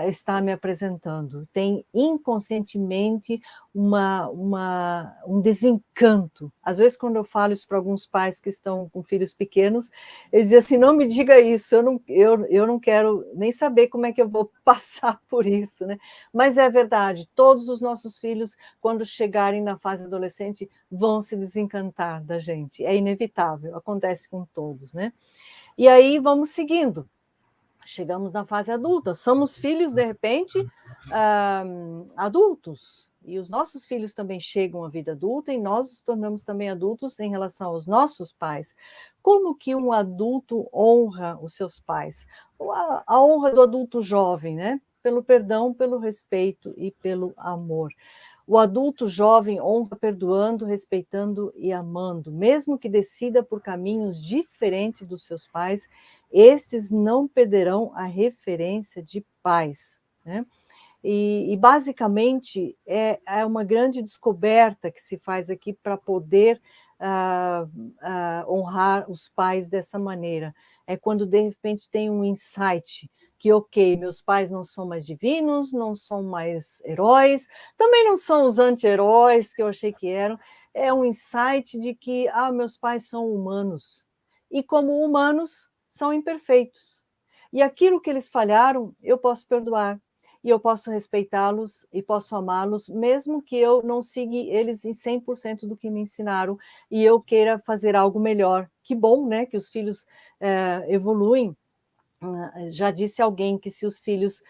está me apresentando. Tem inconscientemente um desencanto. Às vezes, quando eu falo isso para alguns pais que estão com filhos pequenos, eles dizem assim, não me diga isso, eu não quero nem saber como é que eu vou passar por isso, né? Mas é verdade, todos os nossos filhos, quando chegarem na fase adolescente, vão se desencantar da gente. É inevitável, acontece com todos, né? E aí vamos seguindo. Chegamos na fase adulta, somos filhos, de repente, adultos, e os nossos filhos também chegam à vida adulta, e nós nos tornamos também adultos em relação aos nossos pais. Como que um adulto honra os seus pais? A honra do adulto jovem, né? Pelo perdão, pelo respeito e pelo amor. O adulto jovem honra perdoando, respeitando e amando, mesmo que decida por caminhos diferentes dos seus pais, estes não perderão a referência de pais, né? E basicamente é uma grande descoberta que se faz aqui para poder honrar os pais dessa maneira. É quando de repente tem um insight que, ok, meus pais não são mais divinos, não são mais heróis, também não são os anti-heróis que eu achei que eram, é um insight de que meus pais são humanos, e como humanos são imperfeitos. E aquilo que eles falharam, eu posso perdoar, e eu posso respeitá-los e posso amá-los, mesmo que eu não siga eles em 100% do que me ensinaram e eu queira fazer algo melhor. Que bom, né, que os filhos evoluem. Já disse alguém que se os filhos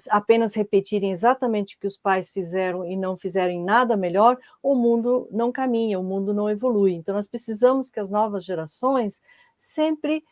apenas repetirem exatamente o que os pais fizeram e não fizerem nada melhor, o mundo não caminha, o mundo não evolui. Então, nós precisamos que as novas gerações sempre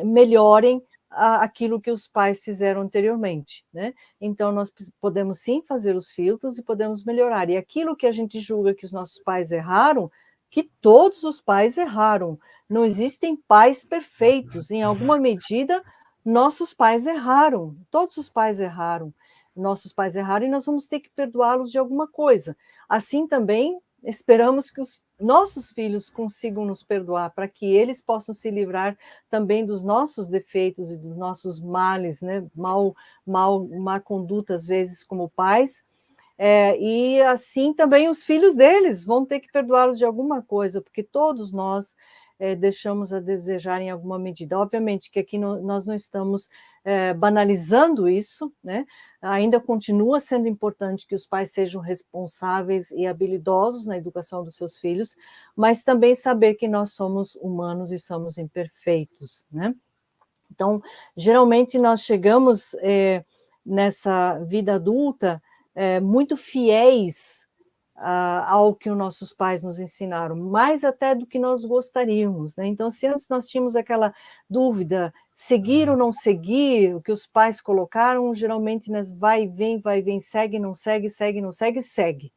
melhorem aquilo que os pais fizeram anteriormente, né? Então, nós podemos sim fazer os filtros e podemos melhorar. E aquilo que a gente julga que os nossos pais erraram, que todos os pais erraram. Não existem pais perfeitos. Em alguma medida, nossos pais erraram. Todos os pais erraram. Nossos pais erraram e nós vamos ter que perdoá-los de alguma coisa. Assim também, esperamos que os nossos filhos consigam nos perdoar, para que eles possam se livrar também dos nossos defeitos e dos nossos males, né? Má conduta, às vezes, como pais. E assim também os filhos deles vão ter que perdoá-los de alguma coisa, porque todos nós deixamos a desejar em alguma medida. Obviamente que aqui nós não estamos banalizando isso, né? Ainda continua sendo importante que os pais sejam responsáveis e habilidosos na educação dos seus filhos, mas também saber que nós somos humanos e somos imperfeitos, né? Então, geralmente nós chegamos nessa vida adulta muito fiéis ao que os nossos pais nos ensinaram, mais até do que nós gostaríamos, né? Então, se antes nós tínhamos aquela dúvida, seguir ou não seguir, o que os pais colocaram, geralmente nós vai e vem, segue, não segue, segue, não segue, segue.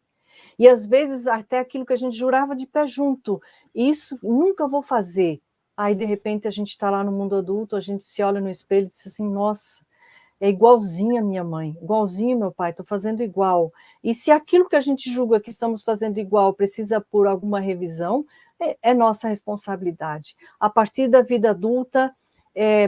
E às vezes até aquilo que a gente jurava de pé junto, isso nunca vou fazer. Aí, de repente, a gente está lá no mundo adulto, a gente se olha no espelho e diz assim, nossa, é igualzinha a minha mãe, igualzinho meu pai, estou fazendo igual. E se aquilo que a gente julga que estamos fazendo igual precisa por alguma revisão, é nossa responsabilidade. A partir da vida adulta,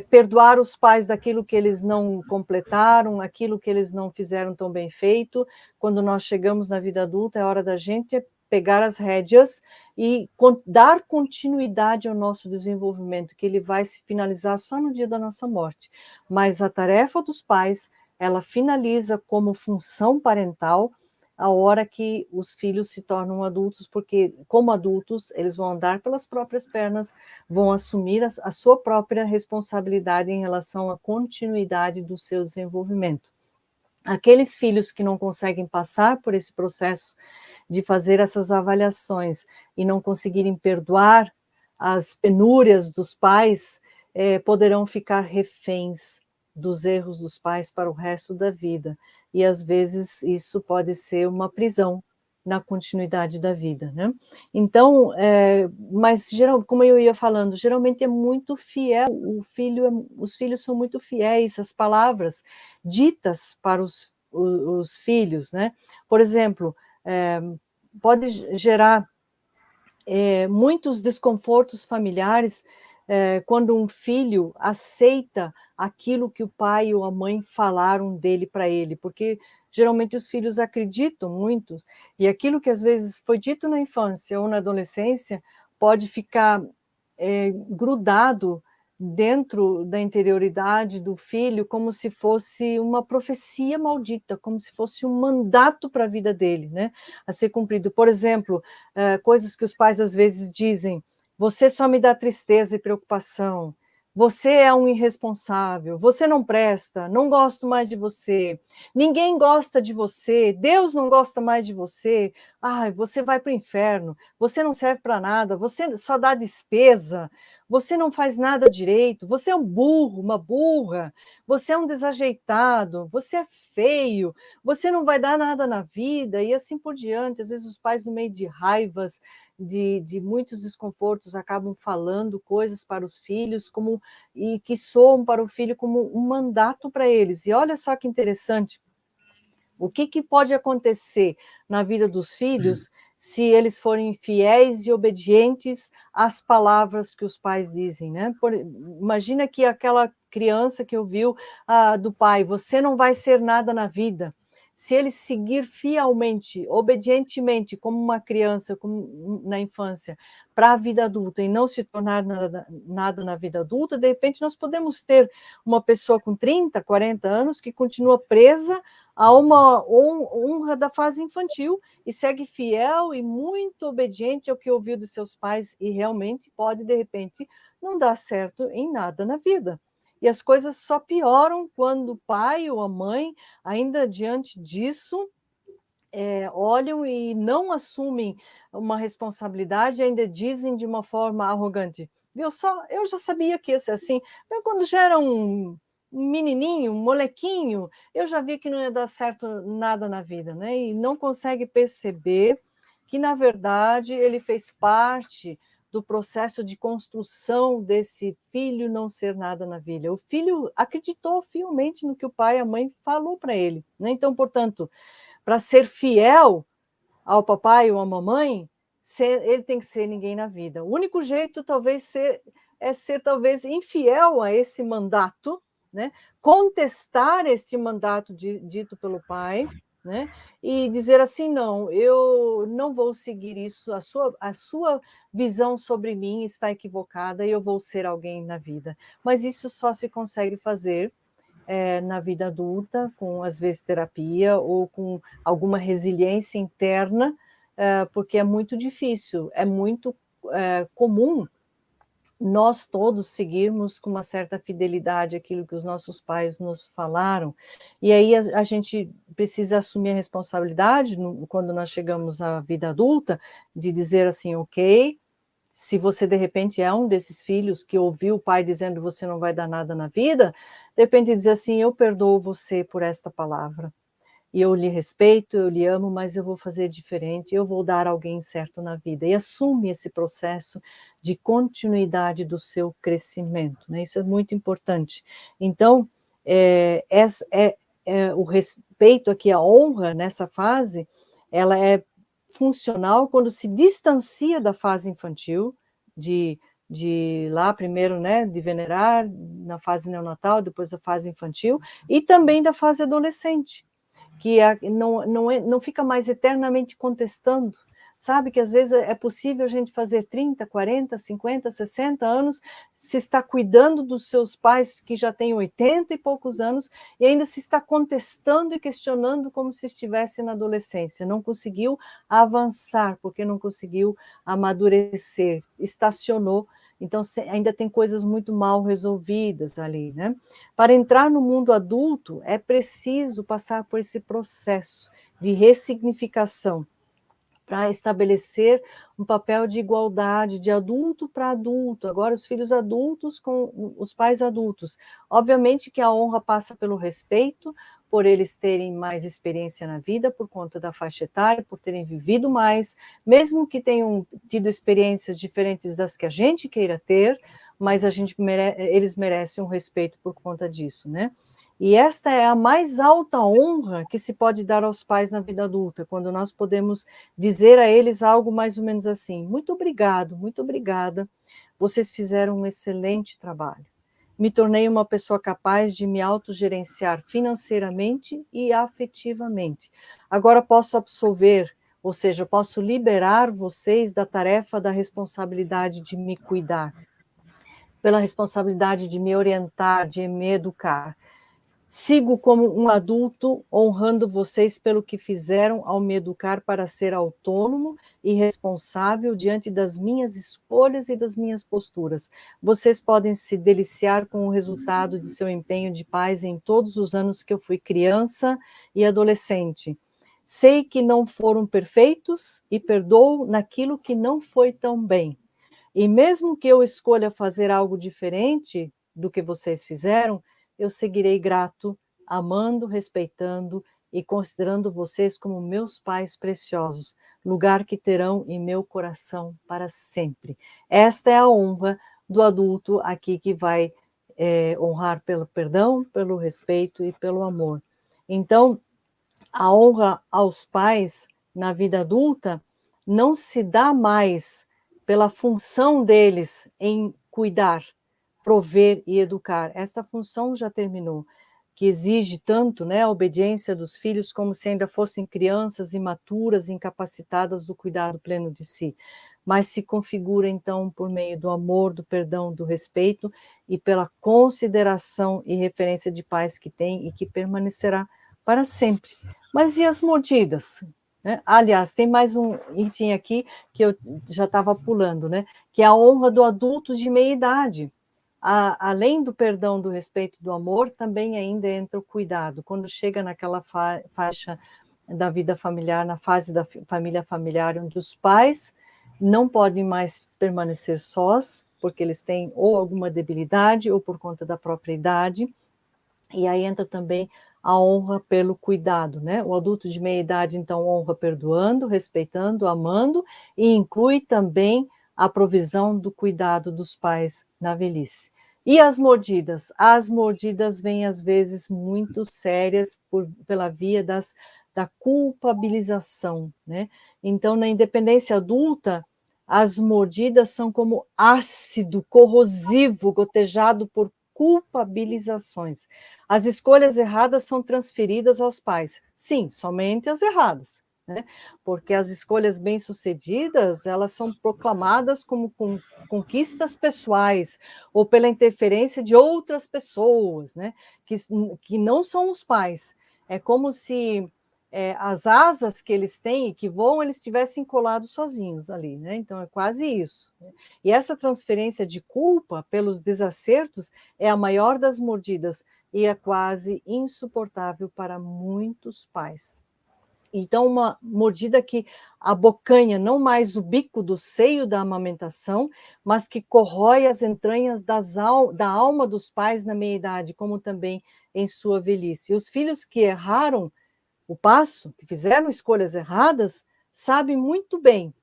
perdoar os pais daquilo que eles não completaram, aquilo que eles não fizeram tão bem feito. Quando nós chegamos na vida adulta, é hora da gente pegar as rédeas e dar continuidade ao nosso desenvolvimento, que ele vai se finalizar só no dia da nossa morte. Mas a tarefa dos pais, ela finaliza como função parental a hora que os filhos se tornam adultos, porque como adultos eles vão andar pelas próprias pernas, vão assumir a sua própria responsabilidade em relação à continuidade do seu desenvolvimento. Aqueles filhos que não conseguem passar por esse processo de fazer essas avaliações e não conseguirem perdoar as penúrias dos pais, poderão ficar reféns dos erros dos pais para o resto da vida. E às vezes isso pode ser uma prisão, na continuidade da vida, né? Então, mas como eu ia falando, geralmente é muito fiel, os filhos são muito fiéis às palavras ditas para os filhos, né? Por exemplo, pode gerar muitos desconfortos familiares quando um filho aceita aquilo que o pai ou a mãe falaram dele para ele, porque geralmente os filhos acreditam muito, e aquilo que às vezes foi dito na infância ou na adolescência pode ficar grudado dentro da interioridade do filho, como se fosse uma profecia maldita, como se fosse um mandato para a vida dele, né, a ser cumprido. Por exemplo, coisas que os pais às vezes dizem: você só me dá tristeza e preocupação, você é um irresponsável, você não presta, não gosto mais de você, ninguém gosta de você, Deus não gosta mais de você, ai, você vai para o inferno, você não serve para nada, você só dá despesa, você não faz nada direito, você é um burro, uma burra, você é um desajeitado, você é feio, você não vai dar nada na vida, e assim por diante. Às vezes os pais, no meio de raivas, de muitos desconfortos, acabam falando coisas para os filhos e que soam para o filho como um mandato para eles. E olha só que interessante, o que pode acontecer na vida dos filhos se eles forem fiéis e obedientes às palavras que os pais dizem, né? Imagina que aquela criança que ouviu do pai: você não vai ser nada na vida. Se ele seguir fielmente, obedientemente, como uma criança, como na infância, para a vida adulta, e não se tornar nada na vida adulta, de repente nós podemos ter uma pessoa com 30, 40 anos que continua presa a uma honra da fase infantil e segue fiel e muito obediente ao que ouviu dos seus pais, e realmente pode, de repente, não dar certo em nada na vida. E as coisas só pioram quando o pai ou a mãe, ainda diante disso, olham e não assumem uma responsabilidade, ainda dizem de uma forma arrogante: eu já sabia que ia ser assim. Eu, quando já era um menininho, um molequinho, eu já vi que não ia dar certo nada na vida, né? E não consegue perceber que, na verdade, ele fez parte do processo de construção desse filho não ser nada na vida. O filho acreditou fielmente no que o pai e a mãe falou para ele, né? Então, portanto, para ser fiel ao papai ou à mamãe, ele tem que ser ninguém na vida. O único jeito talvez é ser talvez infiel a esse mandato, né? Contestar este mandato dito pelo pai, né? E dizer assim: não, eu não vou seguir isso, a sua visão sobre mim está equivocada e eu vou ser alguém na vida. Mas isso só se consegue fazer na vida adulta, com, às vezes, terapia ou com alguma resiliência interna, porque é muito difícil, é muito comum nós todos seguirmos com uma certa fidelidade aquilo que os nossos pais nos falaram, e aí a gente precisa assumir a responsabilidade, quando nós chegamos à vida adulta, de dizer assim: ok, se você, de repente, é um desses filhos que ouviu o pai dizendo você não vai dar nada na vida, de repente dizer assim: eu perdoo você por esta palavra, e eu lhe respeito, eu lhe amo, mas eu vou fazer diferente, eu vou dar alguém certo na vida, e assume esse processo de continuidade do seu crescimento, né? Isso é muito importante. Então, o respeito aqui, a honra nessa fase, ela é funcional quando se distancia da fase infantil, de lá primeiro, né, de venerar, na fase neonatal, depois a fase infantil, e também da fase adolescente, que não fica mais eternamente contestando. Sabe que às vezes é possível a gente fazer 30, 40, 50, 60 anos, se está cuidando dos seus pais que já têm 80 e poucos anos, e ainda se está contestando e questionando como se estivesse na adolescência. Não conseguiu avançar, porque não conseguiu amadurecer, estacionou. Então, ainda tem coisas muito mal resolvidas ali, né? Para entrar no mundo adulto, é preciso passar por esse processo de ressignificação, para estabelecer um papel de igualdade, de adulto para adulto, agora os filhos adultos com os pais adultos. Obviamente que a honra passa pelo respeito, por eles terem mais experiência na vida, por conta da faixa etária, por terem vivido mais, mesmo que tenham tido experiências diferentes das que a gente queira ter, mas eles merecem um respeito por conta disso, né? E esta é a mais alta honra que se pode dar aos pais na vida adulta, quando nós podemos dizer a eles algo mais ou menos assim: muito obrigado, muito obrigada, vocês fizeram um excelente trabalho. Me tornei uma pessoa capaz de me autogerenciar financeiramente e afetivamente. Agora posso absolver, ou seja, posso liberar vocês da tarefa da responsabilidade de me cuidar, pela responsabilidade de me orientar, de me educar. Sigo como um adulto, honrando vocês pelo que fizeram ao me educar para ser autônomo e responsável diante das minhas escolhas e das minhas posturas. Vocês podem se deliciar com o resultado de seu empenho de pais em todos os anos que eu fui criança e adolescente. Sei que não foram perfeitos e perdoo naquilo que não foi tão bem. E mesmo que eu escolha fazer algo diferente do que vocês fizeram, eu seguirei grato, amando, respeitando e considerando vocês como meus pais preciosos, lugar que terão em meu coração para sempre. Esta é a honra do adulto aqui que vai honrar pelo perdão, pelo respeito e pelo amor. Então, a honra aos pais na vida adulta não se dá mais pela função deles em cuidar, prover e educar. Esta função já terminou, que exige tanto, né, a obediência dos filhos como se ainda fossem crianças imaturas, incapacitadas do cuidado pleno de si. Mas se configura, então, por meio do amor, do perdão, do respeito e pela consideração e referência de pais que tem e que permanecerá para sempre. Mas e as mordidas? Né? Aliás, tem mais um item aqui que eu já estava pulando, né? Que é a honra do adulto de meia idade. Além do perdão, do respeito, do amor, também ainda entra o cuidado. Quando chega naquela faixa da vida familiar, na fase da família familiar, onde os pais não podem mais permanecer sós, porque eles têm ou alguma debilidade ou por conta da própria idade. E aí entra também a honra pelo cuidado, né? O adulto de meia idade, então, honra perdoando, respeitando, amando, e inclui também a provisão do cuidado dos pais na velhice. E as mordidas? As mordidas vêm, às vezes, muito sérias pela via da culpabilização, né? Então, na independência adulta, as mordidas são como ácido corrosivo gotejado por culpabilizações. As escolhas erradas são transferidas aos pais. Sim, somente as erradas, né? Porque as escolhas bem-sucedidas, elas são proclamadas como conquistas pessoais ou pela interferência de outras pessoas, né? Que não são os pais. É como se as asas que eles têm e que voam, eles estivessem colados sozinhos ali, né? Então é quase isso. E essa transferência de culpa pelos desacertos é a maior das mordidas e é quase insuportável para muitos pais. Então, uma mordida que abocanha não mais o bico do seio da amamentação, mas que corrói as entranhas da alma dos pais na meia-idade, como também em sua velhice. E os filhos que erraram o passo, que fizeram escolhas erradas, sabem muito bem,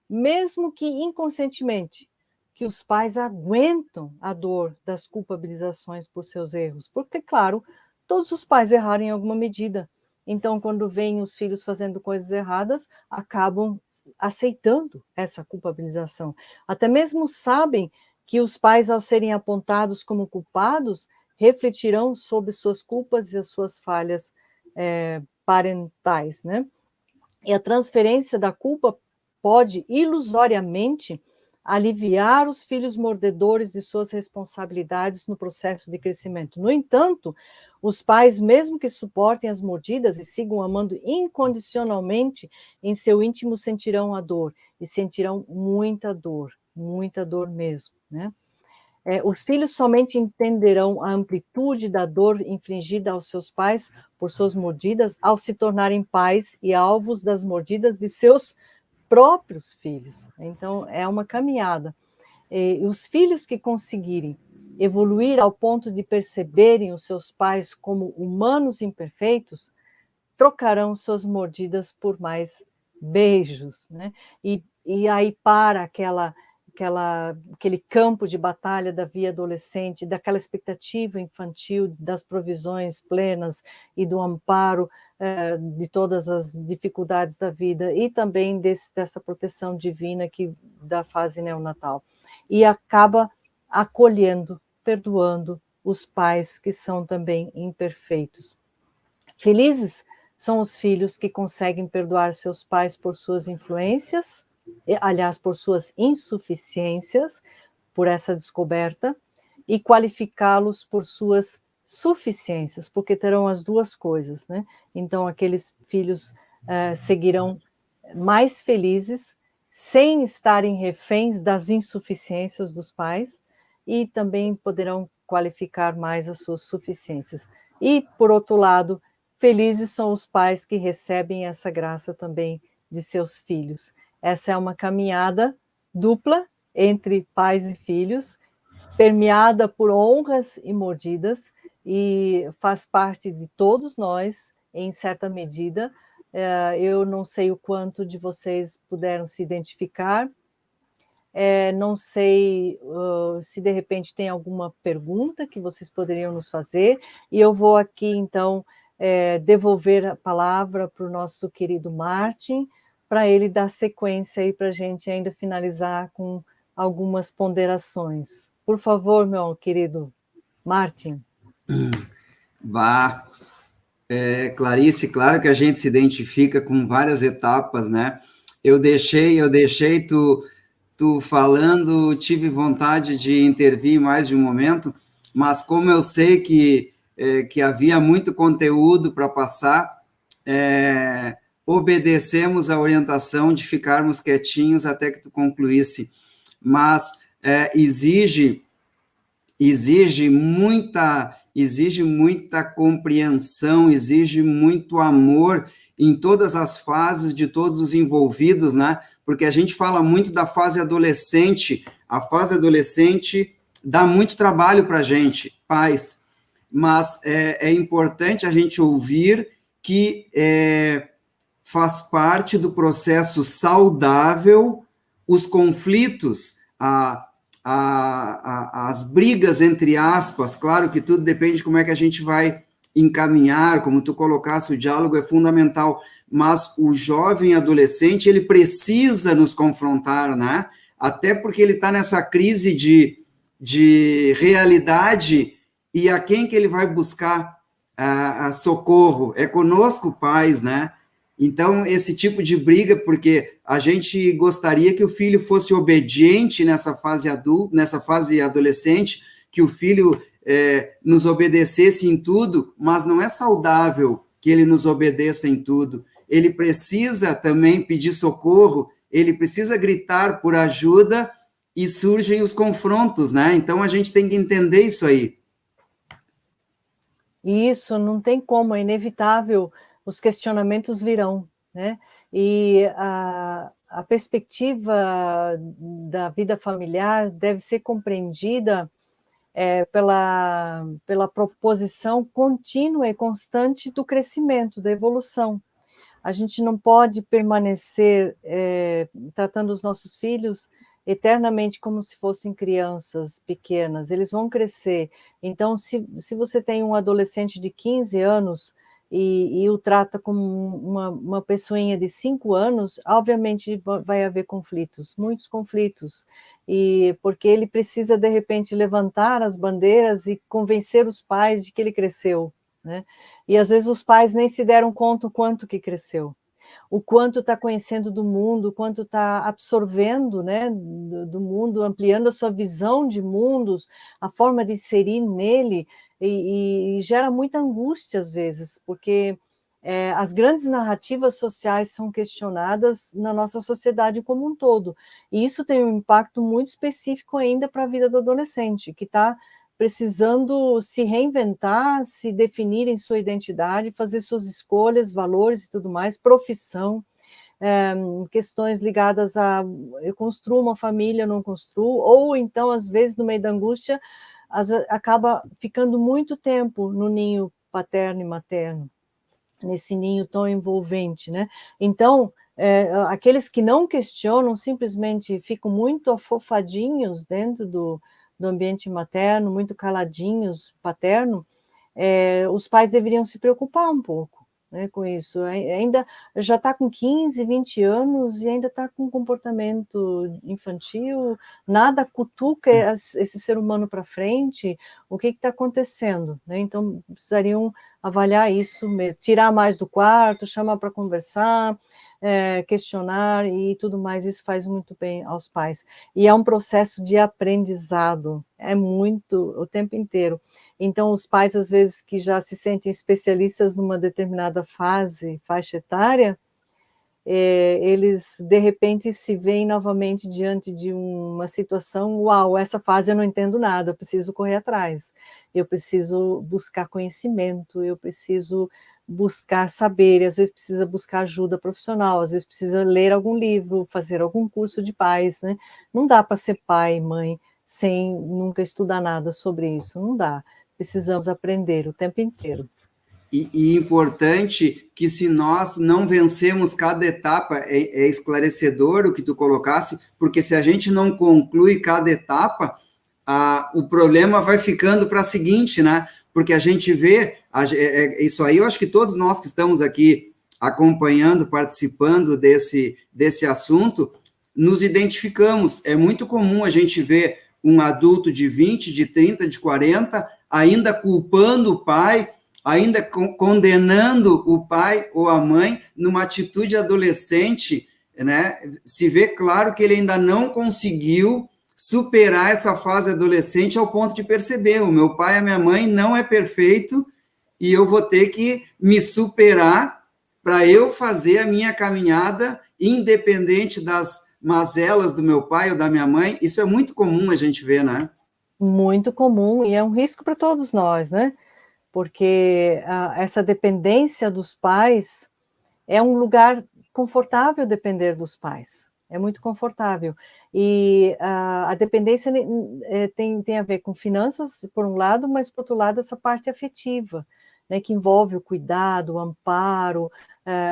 mesmo que inconscientemente, que os pais aguentam a dor das culpabilizações por seus erros, porque, claro, todos os pais erraram em alguma medida. Então, quando veem os filhos fazendo coisas erradas, acabam aceitando essa culpabilização. Até mesmo sabem que os pais, ao serem apontados como culpados, refletirão sobre suas culpas e as suas falhas parentais, né? E a transferência da culpa pode ilusoriamente aliviar os filhos mordedores de suas responsabilidades no processo de crescimento. No entanto, os pais, mesmo que suportem as mordidas e sigam amando incondicionalmente, em seu íntimo sentirão a dor, e sentirão muita dor mesmo, né? Os filhos somente entenderão a amplitude da dor infligida aos seus pais por suas mordidas ao se tornarem pais e alvos das mordidas de seus próprios filhos. Então, é uma caminhada. E os filhos que conseguirem evoluir ao ponto de perceberem os seus pais como humanos imperfeitos, trocarão suas mordidas por mais beijos, né? E aí para aquele campo de batalha da vida adolescente, daquela expectativa infantil das provisões plenas e do amparo de todas as dificuldades da vida, e também dessa proteção divina da fase neonatal. E acaba acolhendo, perdoando os pais que são também imperfeitos. Felizes são os filhos que conseguem perdoar seus pais por suas influências, aliás, por suas insuficiências, por essa descoberta, e qualificá-los por suas suficiências, porque terão as duas coisas, né? Então, aqueles filhos seguirão mais felizes, sem estarem reféns das insuficiências dos pais, e também poderão qualificar mais as suas suficiências. E, por outro lado, felizes são os pais que recebem essa graça também de seus filhos. Essa é uma caminhada dupla entre pais e filhos, permeada por honras e mordidas, e faz parte de todos nós, em certa medida. Eu não sei o quanto de vocês puderam se identificar, não sei se de repente tem alguma pergunta que vocês poderiam nos fazer, e eu vou aqui, então, devolver a palavra para o nosso querido Martin, para ele dar sequência aí para a gente ainda finalizar com algumas ponderações. Por favor, meu querido Martin. Clarice, claro que a gente se identifica com várias etapas, né? Eu deixei tu falando, tive vontade de intervir mais de um momento, mas como eu sei que havia muito conteúdo para passar, obedecemos a orientação de ficarmos quietinhos até que tu concluísse, mas exige muita compreensão, exige muito amor em todas as fases de todos os envolvidos, né? Porque a gente fala muito da fase adolescente, a fase adolescente dá muito trabalho para a gente, pais, mas é importante a gente ouvir que faz parte do processo saudável os conflitos, as brigas, entre aspas. Claro que tudo depende de como é que a gente vai encaminhar, como tu colocasse, o diálogo é fundamental, mas o jovem adolescente, ele precisa nos confrontar, né? Até porque ele está nessa crise de realidade, e a quem que ele vai buscar socorro? É conosco, pais, né? Então, esse tipo de briga, porque a gente gostaria que o filho fosse obediente nessa fase adulta, nessa fase adolescente, que o filho nos obedecesse em tudo, mas não é saudável que ele nos obedeça em tudo. Ele precisa também pedir socorro, ele precisa gritar por ajuda, e surgem os confrontos, né? Então, a gente tem que entender isso aí. Isso, não tem como, é inevitável, os questionamentos virão, né? E a perspectiva da vida familiar deve ser compreendida pela proposição contínua e constante do crescimento, da evolução. A gente não pode permanecer tratando os nossos filhos eternamente como se fossem crianças pequenas, eles vão crescer. Então, se você tem um adolescente de 15 anos e o trata como uma pessoinha de 5 anos, obviamente vai haver conflitos, muitos conflitos, e porque ele precisa, de repente, levantar as bandeiras e convencer os pais de que ele cresceu, né? E às vezes os pais nem se deram conta o quanto que cresceu, o quanto está conhecendo do mundo, o quanto está absorvendo, né, do mundo, ampliando a sua visão de mundos, a forma de inserir nele, e gera muita angústia às vezes, porque as grandes narrativas sociais são questionadas na nossa sociedade como um todo, e isso tem um impacto muito específico ainda para a vida do adolescente, que está precisando se reinventar, se definir em sua identidade, fazer suas escolhas, valores e tudo mais, profissão, questões ligadas a eu construo uma família, não construo, ou então, às vezes, no meio da angústia, acaba ficando muito tempo no ninho paterno e materno, nesse ninho tão envolvente, né? Então, aqueles que não questionam simplesmente ficam muito afofadinhos dentro do ambiente materno, muito caladinhos, paterno, os pais deveriam se preocupar um pouco, né, com isso. Ainda já está com 15, 20 anos e ainda está com comportamento infantil, nada cutuca esse ser humano para frente, o que está acontecendo, né? Então, precisariam avaliar isso mesmo, tirar mais do quarto, chamar para conversar, questionar e tudo mais, isso faz muito bem aos pais. E é um processo de aprendizado, é muito, o tempo inteiro. Então, os pais, às vezes, que já se sentem especialistas numa determinada faixa etária, eles, de repente, se veem novamente diante de uma situação, uau, essa fase eu não entendo nada, eu preciso correr atrás, eu preciso buscar conhecimento, eu preciso buscar saber, e às vezes precisa buscar ajuda profissional, às vezes precisa ler algum livro, fazer algum curso de pais, né? Não dá para ser pai e mãe sem nunca estudar nada sobre isso, não dá. Precisamos aprender o tempo inteiro. E importante que, se nós não vencemos cada etapa, é esclarecedor o que tu colocasse, porque se a gente não conclui cada etapa, o problema vai ficando para a seguinte, né? Porque a gente vê, isso aí eu acho que todos nós que estamos aqui acompanhando, participando desse assunto, nos identificamos. É muito comum a gente ver um adulto de 20, de 30, de 40, ainda culpando o pai, ainda condenando o pai ou a mãe numa atitude adolescente, né? Se vê claro que ele ainda não conseguiu superar essa fase adolescente ao ponto de perceber, o meu pai e a minha mãe não é perfeito e eu vou ter que me superar para eu fazer a minha caminhada independente das mazelas do meu pai ou da minha mãe. Isso é muito comum a gente ver, né? Muito comum, e é um risco para todos nós, né? Porque essa dependência dos pais é um lugar confortável, depender dos pais, é muito confortável. E a dependência tem a ver com finanças, por um lado, mas, por outro lado, essa parte afetiva, né, que envolve o cuidado, o amparo,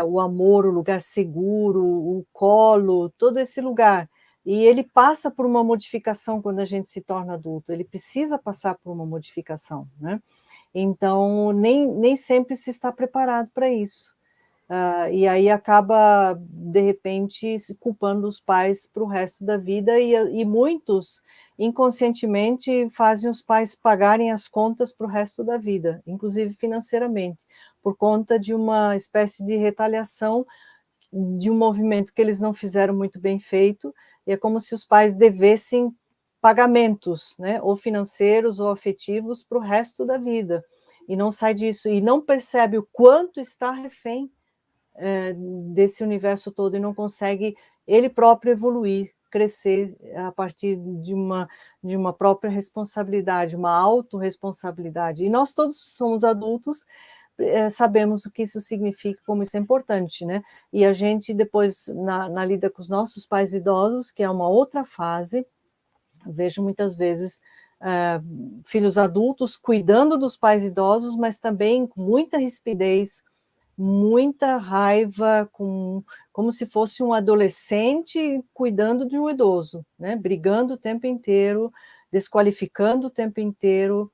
o amor, o lugar seguro, o colo, todo esse lugar. E ele passa por uma modificação quando a gente se torna adulto, ele precisa passar por uma modificação, né? Então, nem sempre se está preparado para isso. E aí acaba, de repente, se culpando os pais para o resto da vida, e muitos, inconscientemente, fazem os pais pagarem as contas para o resto da vida, inclusive financeiramente, por conta de uma espécie de retaliação de um movimento que eles não fizeram muito bem feito, e é como se os pais devessem pagamentos, né, ou financeiros ou afetivos para o resto da vida, e não sai disso, e não percebe o quanto está refém desse universo todo, e não consegue ele próprio evoluir, crescer a partir de uma própria responsabilidade, uma autorresponsabilidade. E nós todos somos adultos, sabemos o que isso significa, como isso é importante, né? E a gente depois, na lida com os nossos pais idosos, que é uma outra fase, vejo muitas vezes filhos adultos cuidando dos pais idosos, mas também com muita rispidez, muita raiva, como se fosse um adolescente cuidando de um idoso, né? Brigando o tempo inteiro, desqualificando o tempo inteiro.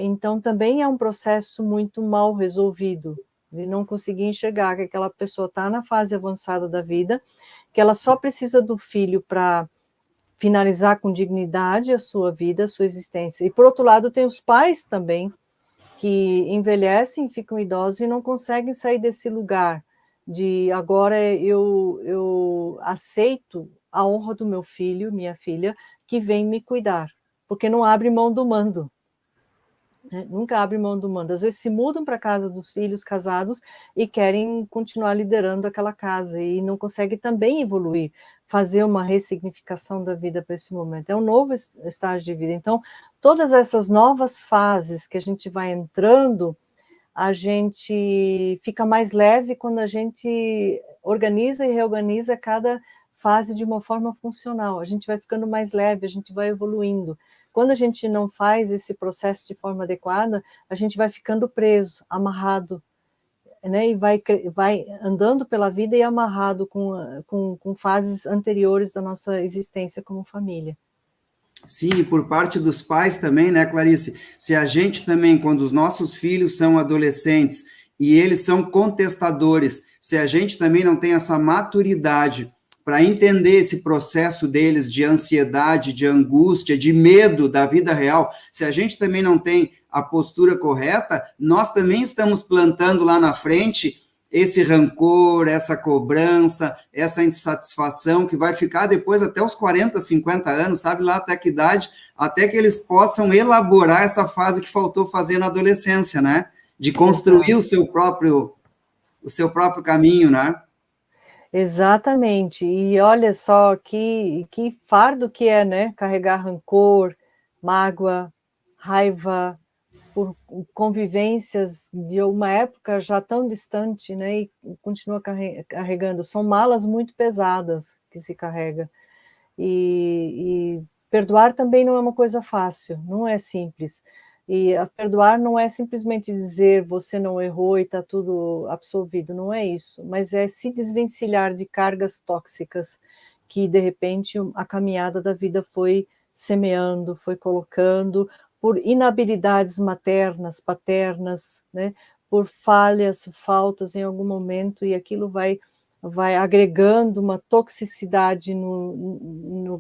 Então, também é um processo muito mal resolvido, de não conseguir enxergar que aquela pessoa está na fase avançada da vida, que ela só precisa do filho para finalizar com dignidade a sua vida, a sua existência. E, por outro lado, tem os pais também, que envelhecem, ficam idosos e não conseguem sair desse lugar de agora eu aceito a honra do meu filho, minha filha, que vem me cuidar, porque não abre mão do mando. Nunca abre mão do mando. Às vezes se mudam para a casa dos filhos casados e querem continuar liderando aquela casa e não conseguem também evoluir, fazer uma ressignificação da vida para esse momento. É um novo estágio de vida. Então, todas essas novas fases que a gente vai entrando, a gente fica mais leve quando a gente organiza e reorganiza cada fase de uma forma funcional, a gente vai ficando mais leve, a gente vai evoluindo. Quando a gente não faz esse processo de forma adequada, a gente vai ficando preso, amarrado, né, e vai andando pela vida e amarrado com fases anteriores da nossa existência como família. Sim, e por parte dos pais também, né, Clarice? Se a gente também, quando os nossos filhos são adolescentes e eles são contestadores, se a gente também não tem essa maturidade para entender esse processo deles de ansiedade, de angústia, de medo da vida real, se a gente também não tem a postura correta, nós também estamos plantando lá na frente esse rancor, essa cobrança, essa insatisfação que vai ficar depois até os 40, 50 anos, sabe lá até que idade, até que eles possam elaborar essa fase que faltou fazer na adolescência, né? De construir o seu próprio caminho, né? Exatamente, e olha só que fardo que é, né? Carregar rancor, mágoa, raiva, por convivências de uma época já tão distante, né, e continua carregando. São malas muito pesadas que se carrega. E perdoar também não é uma coisa fácil, não é simples. E perdoar não é simplesmente dizer você não errou e está tudo absolvido, não é isso, mas é se desvencilhar de cargas tóxicas que, de repente, a caminhada da vida foi semeando, foi colocando, por inabilidades maternas, paternas, né, por faltas em algum momento, e aquilo vai agregando uma toxicidade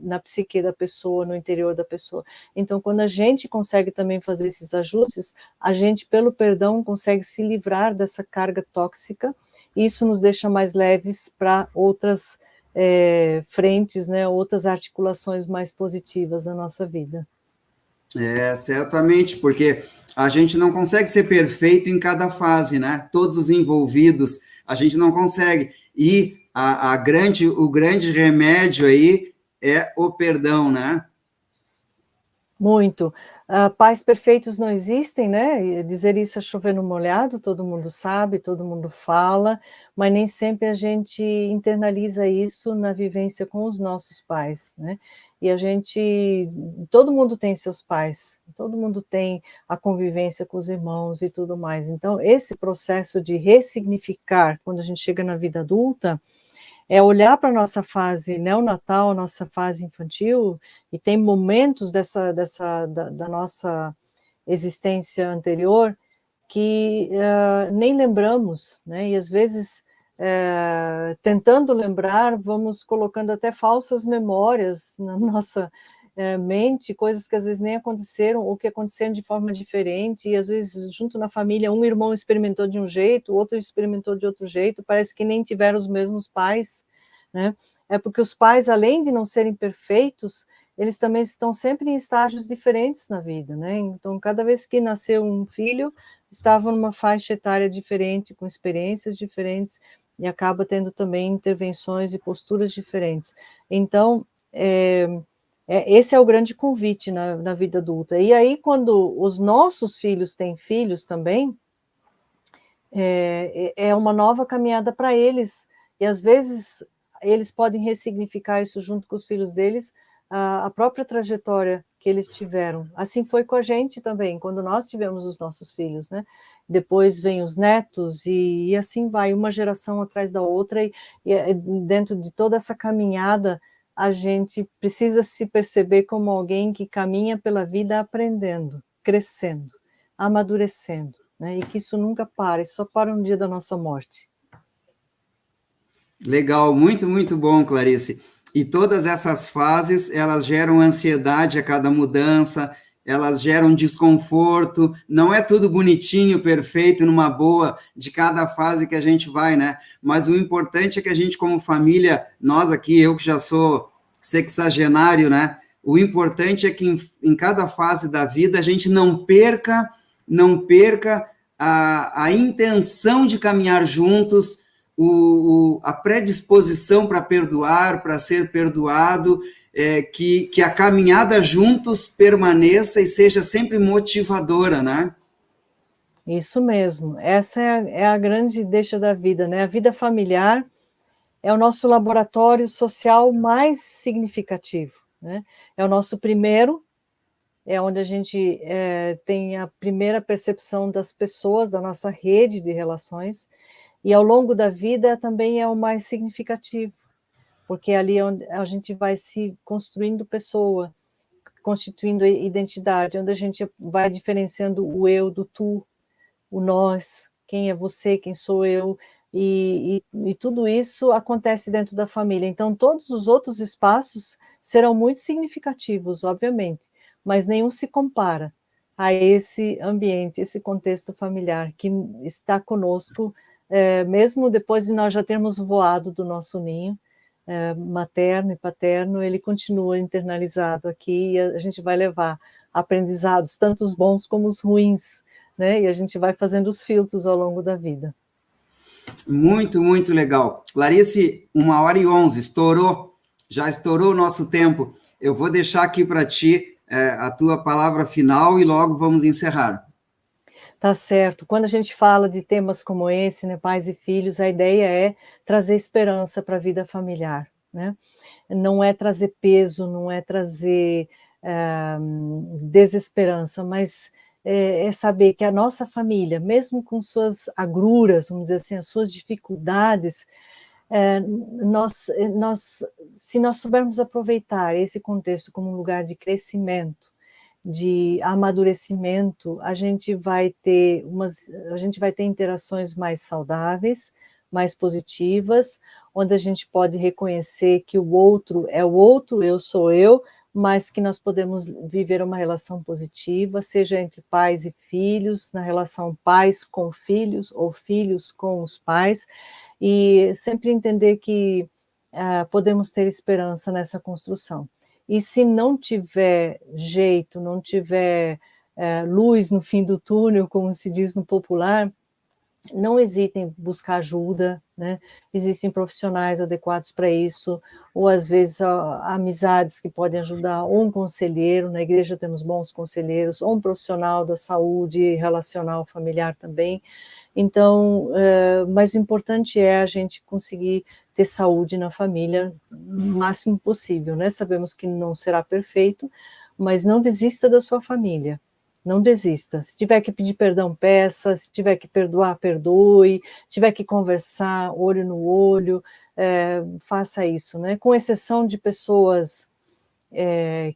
na psique da pessoa, no interior da pessoa. Então, quando a gente consegue também fazer esses ajustes, a gente, pelo perdão, consegue se livrar dessa carga tóxica, e isso nos deixa mais leves para outras frentes, né, outras articulações mais positivas da nossa vida. Certamente, porque a gente não consegue ser perfeito em cada fase, né? Todos os envolvidos, a gente não consegue. E o grande remédio aí é o perdão, né? Muito. Pais perfeitos não existem, né? Dizer isso é chover no molhado, todo mundo sabe, todo mundo fala, mas nem sempre a gente internaliza isso na vivência com os nossos pais, né? E todo mundo tem seus pais, todo mundo tem a convivência com os irmãos e tudo mais. Então, esse processo de ressignificar, quando a gente chega na vida adulta, é olhar para a nossa fase neonatal, nossa fase infantil, e tem momentos da nossa existência anterior que nem lembramos, né? E às vezes, tentando lembrar, vamos colocando até falsas memórias na nossa mente, coisas que às vezes nem aconteceram, ou que aconteceram de forma diferente, e às vezes junto na família, um irmão experimentou de um jeito, o outro experimentou de outro jeito, parece que nem tiveram os mesmos pais, né? É porque os pais, além de não serem perfeitos, eles também estão sempre em estágios diferentes na vida, né? Então, cada vez que nasceu um filho, estava numa faixa etária diferente, com experiências diferentes, e acaba tendo também intervenções e posturas diferentes. Então, esse é o grande convite na vida adulta. E aí, quando os nossos filhos têm filhos também, é uma nova caminhada para eles, e às vezes eles podem ressignificar isso junto com os filhos deles, a própria trajetória que eles tiveram. Assim foi com a gente também, quando nós tivemos os nossos filhos, né? Depois vem os netos, e assim vai, uma geração atrás da outra, e dentro de toda essa caminhada, a gente precisa se perceber como alguém que caminha pela vida aprendendo, crescendo, amadurecendo, né? E que isso nunca para, isso só para um dia da nossa morte. Legal, muito, muito bom, Clarice. E todas essas fases, elas geram ansiedade a cada mudança, elas geram desconforto, não é tudo bonitinho, perfeito, numa boa, de cada fase que a gente vai, né? Mas o importante é que a gente, como família, nós aqui, eu que já sou sexagenário, né? O importante é que em cada fase da vida a gente não perca a intenção de caminhar juntos, a predisposição para perdoar, para ser perdoado, que a caminhada juntos permaneça e seja sempre motivadora, né? Isso mesmo, essa é a grande deixa da vida, né? A vida familiar é o nosso laboratório social mais significativo, né? É o nosso primeiro, é onde a gente tem a primeira percepção das pessoas, da nossa rede de relações, e ao longo da vida também é o mais significativo, porque ali é onde a gente vai se construindo pessoa, constituindo identidade, onde a gente vai diferenciando o eu do tu, o nós, quem é você, quem sou eu, e tudo isso acontece dentro da família. Então, todos os outros espaços serão muito significativos, obviamente, mas nenhum se compara a esse ambiente, esse contexto familiar que está conosco, mesmo depois de nós já termos voado do nosso ninho, materno e paterno, ele continua internalizado aqui, e a gente vai levar aprendizados, tanto os bons como os ruins, né? E a gente vai fazendo os filtros ao longo da vida. Muito, muito legal. Clarice, 1h11, já estourou o nosso tempo. Eu vou deixar aqui para ti a tua palavra final e logo vamos encerrar. Tá certo. Quando a gente fala de temas como esse, né, pais e filhos, a ideia é trazer esperança para a vida familiar, né? Não é trazer peso, não é trazer desesperança, mas é saber que a nossa família, mesmo com suas agruras, vamos dizer assim, as suas dificuldades, se nós soubermos aproveitar esse contexto como um lugar de crescimento, de amadurecimento, a gente vai ter interações mais saudáveis, mais positivas, onde a gente pode reconhecer que o outro é o outro, eu sou eu, mas que nós podemos viver uma relação positiva, seja entre pais e filhos, na relação pais com filhos, ou filhos com os pais, e sempre entender que podemos ter esperança nessa construção. E se não tiver jeito, não tiver luz no fim do túnel, como se diz no popular, não hesitem em buscar ajuda, né? Existem profissionais adequados para isso, ou às vezes amizades que podem ajudar, ou um conselheiro, na igreja temos bons conselheiros, ou um profissional da saúde relacional familiar também. Então, mas o importante é a gente conseguir ter saúde na família o máximo possível, né? Sabemos que não será perfeito, mas não desista da sua família. Não desista. Se tiver que pedir perdão, peça. Se tiver que perdoar, perdoe. Se tiver que conversar, olho no olho, faça isso, né? Com exceção de pessoas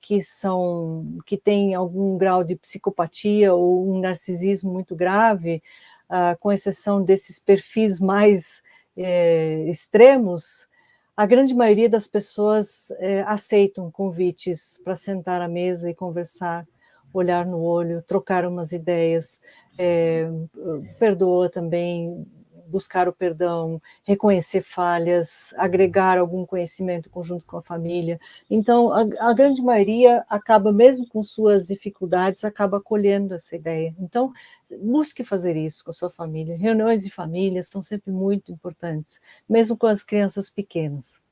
que têm algum grau de psicopatia ou um narcisismo muito grave, com exceção desses perfis mais extremos, a grande maioria das pessoas aceitam convites para sentar à mesa e conversar, olhar no olho, trocar umas ideias, perdoa também, buscar o perdão, reconhecer falhas, agregar algum conhecimento conjunto com a família. Então, a grande maioria acaba, mesmo com suas dificuldades, acaba acolhendo essa ideia. Então, busque fazer isso com a sua família. Reuniões de família são sempre muito importantes, mesmo com as crianças pequenas.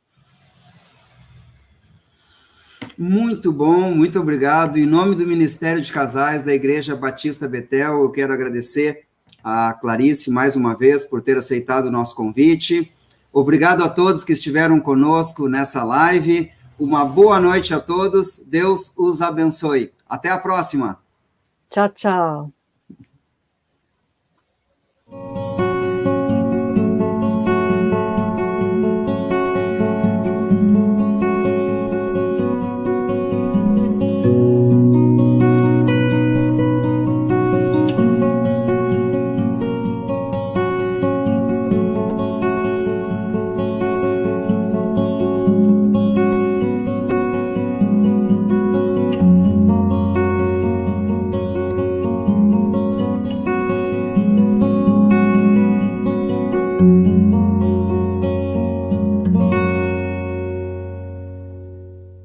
Muito bom, muito obrigado. Em nome do Ministério de Casais da Igreja Batista Betel, eu quero agradecer a Clarice mais uma vez por ter aceitado o nosso convite. Obrigado a todos que estiveram conosco nessa live. Uma boa noite a todos. Deus os abençoe. Até a próxima. Tchau, tchau.